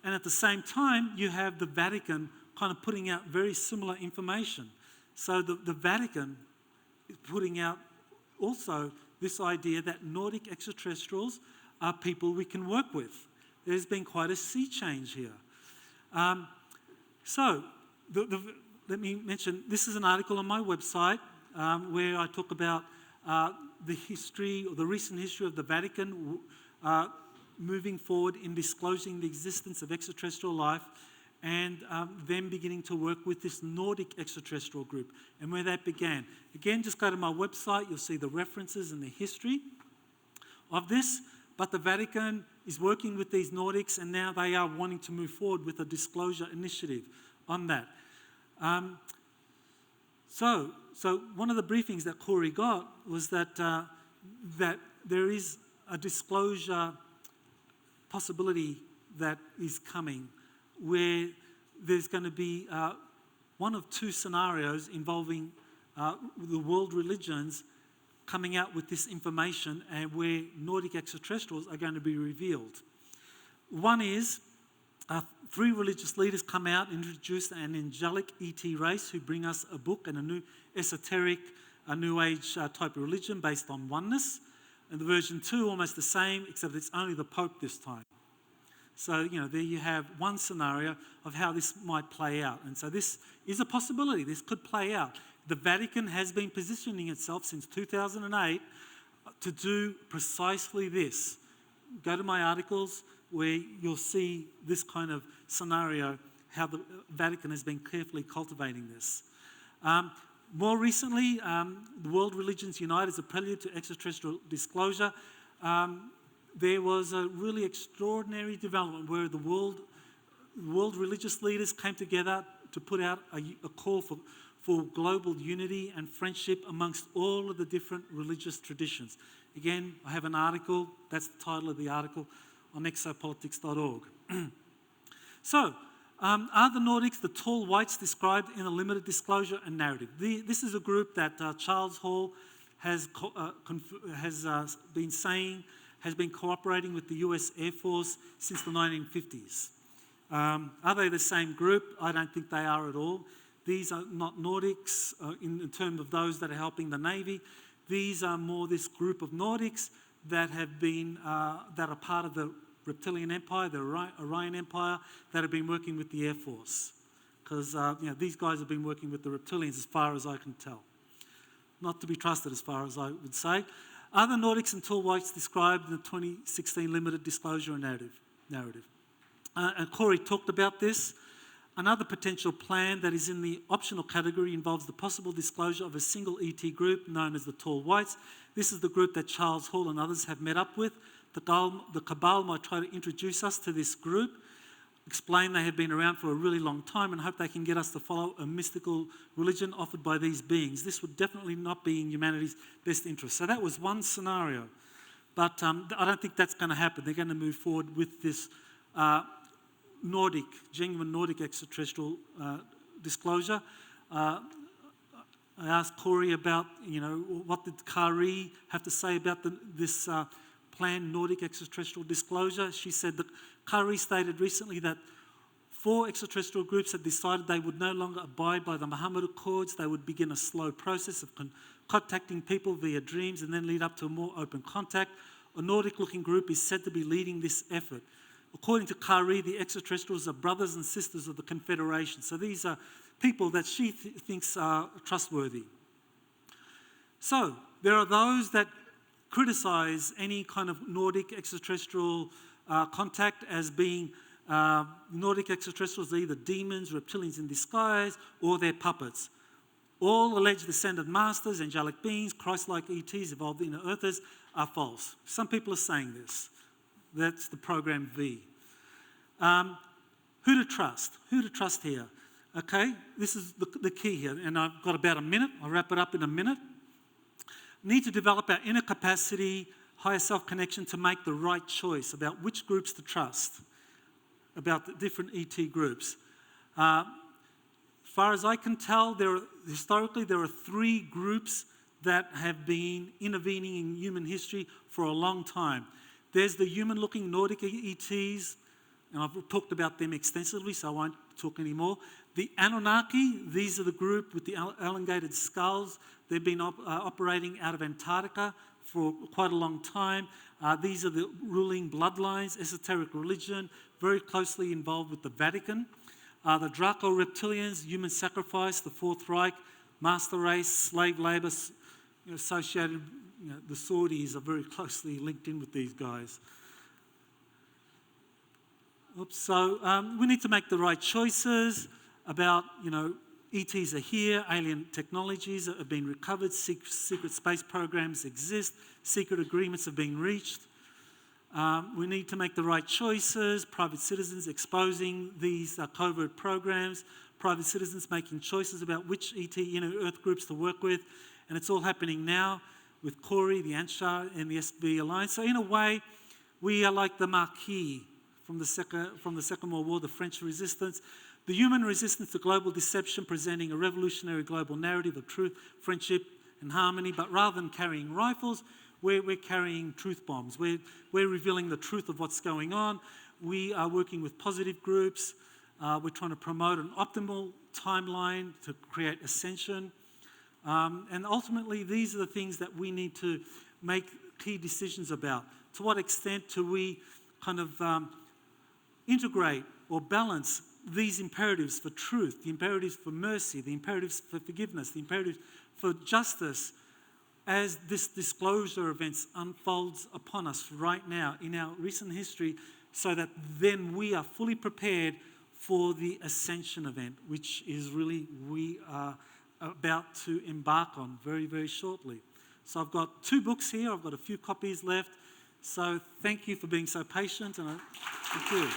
And at the same time, you have the Vatican kind of putting out very similar information. So the Vatican is putting out also this idea that Nordic extraterrestrials are people we can work with. There's been quite a sea change here. Let me mention, this is an article on my website where I talk about the history, or the recent history of the Vatican moving forward in disclosing the existence of extraterrestrial life, and them beginning to work with this Nordic extraterrestrial group, and where that began. Again, just go to my website, you'll see the references and the history of this, but the Vatican is working with these Nordics, and now they are wanting to move forward with a disclosure initiative on that. So one of the briefings that Corey got was that there is a disclosure possibility that is coming, where there's going to be one of 2 scenarios involving the world religions coming out with this information, and where Nordic extraterrestrials are going to be revealed. One is 3 religious leaders come out and introduce an angelic ET race who bring us a book and a new esoteric, a New Age type of religion based on oneness. And the version 2, almost the same, except it's only the Pope this time. So, there you have one scenario of how this might play out. And so this is a possibility. This could play out. The Vatican has been positioning itself since 2008 to do precisely this. Go to my articles where you'll see this kind of scenario, how the Vatican has been carefully cultivating this. More recently, the World Religions Unite as a prelude to extraterrestrial disclosure. There was a really extraordinary development where the world religious leaders came together to put out a call for global unity and friendship amongst all of the different religious traditions. Again, I have an article, that's the title of the article, on exopolitics.org. So, Are the Nordics the tall whites described in a limited disclosure and narrative? This is a group that Charles Hall has been saying has been cooperating with the US Air Force since the 1950s. Are they the same group? I don't think they are at all. These are not Nordics in terms of those that are helping the Navy. These are more this group of Nordics that have been, that are part of the Reptilian Empire, the Orion Empire, that have been working with the Air Force. Because these guys have been working with the reptilians as far as I can tell. Not to be trusted as far as I would say. Are the Nordics and tall whites described in the 2016 limited disclosure narrative? And Corey talked about this. Another potential plan that is in the optional category involves the possible disclosure of a single ET group known as the Tall Whites. This is the group that Charles Hall and others have met up with. The Cabal might try to introduce us to this group, explain they have been around for a really long time and hope they can get us to follow a mystical religion offered by these beings. This would definitely not be in humanity's best interest. So that was one scenario. But I don't think that's going to happen. They're going to move forward with this genuine Nordic extraterrestrial disclosure. I asked Corey about, what did Kari have to say about this planned Nordic extraterrestrial disclosure. She said that Kari stated recently that 4 extraterrestrial groups had decided they would no longer abide by the Muhammad Accords. They would begin a slow process of contacting people via dreams and then lead up to a more open contact. A Nordic-looking group is said to be leading this effort. According to Kari, the extraterrestrials are brothers and sisters of the Confederation. So these are people that she thinks are trustworthy. So there are those that criticise any kind of Nordic extraterrestrial contact as being Nordic extraterrestrials are either demons, reptilians in disguise, or they're puppets. All alleged descended masters, angelic beings, Christ-like ETs, evolved inner earthers are false. Some people are saying this. That's the program V. Who to trust? Who to trust here? Okay, this is the key here, and I've got about a minute. I'll wrap it up in a minute. Need to develop our inner capacity, higher self-connection to make the right choice about which groups to trust, about the different ET groups. As far as I can tell, historically there are 3 groups that have been intervening in human history for a long time. There's the human-looking Nordic ETs, and I've talked about them extensively, so I won't talk anymore. The Anunnaki, these are the group with the elongated skulls. They've been operating out of Antarctica for quite a long time. These are the ruling bloodlines, esoteric religion, very closely involved with the Vatican. The Draco reptilians, human sacrifice, the Fourth Reich, master race, slave labour, associated, the Saudis are very closely linked in with these guys. So we need to make the right choices about, ETs are here, alien technologies have been recovered, secret space programs exist, secret agreements have been reached. We need to make the right choices, private citizens exposing these covert programs, private citizens making choices about which ET, Earth groups to work with, and it's all happening now with Corey, the Anshar, and the SB Alliance. So in a way, we are like the Marquis from the Second World War, the French resistance. The human resistance to global deception, presenting a revolutionary global narrative of truth, friendship, and harmony. But rather than carrying rifles, we're carrying truth bombs. We're revealing the truth of what's going on. We are working with positive groups. We're trying to promote an optimal timeline to create ascension. And ultimately, these are the things that we need to make key decisions about. To what extent do we kind of integrate or balance these imperatives for truth, the imperatives for mercy, the imperatives for forgiveness, the imperatives for justice as this disclosure events unfolds upon us right now in our recent history, so that then we are fully prepared for the ascension event, which is really we are about to embark on very, very shortly. So I've got 2 books here. I've got a few copies left. So thank you for being so patient, and thank you.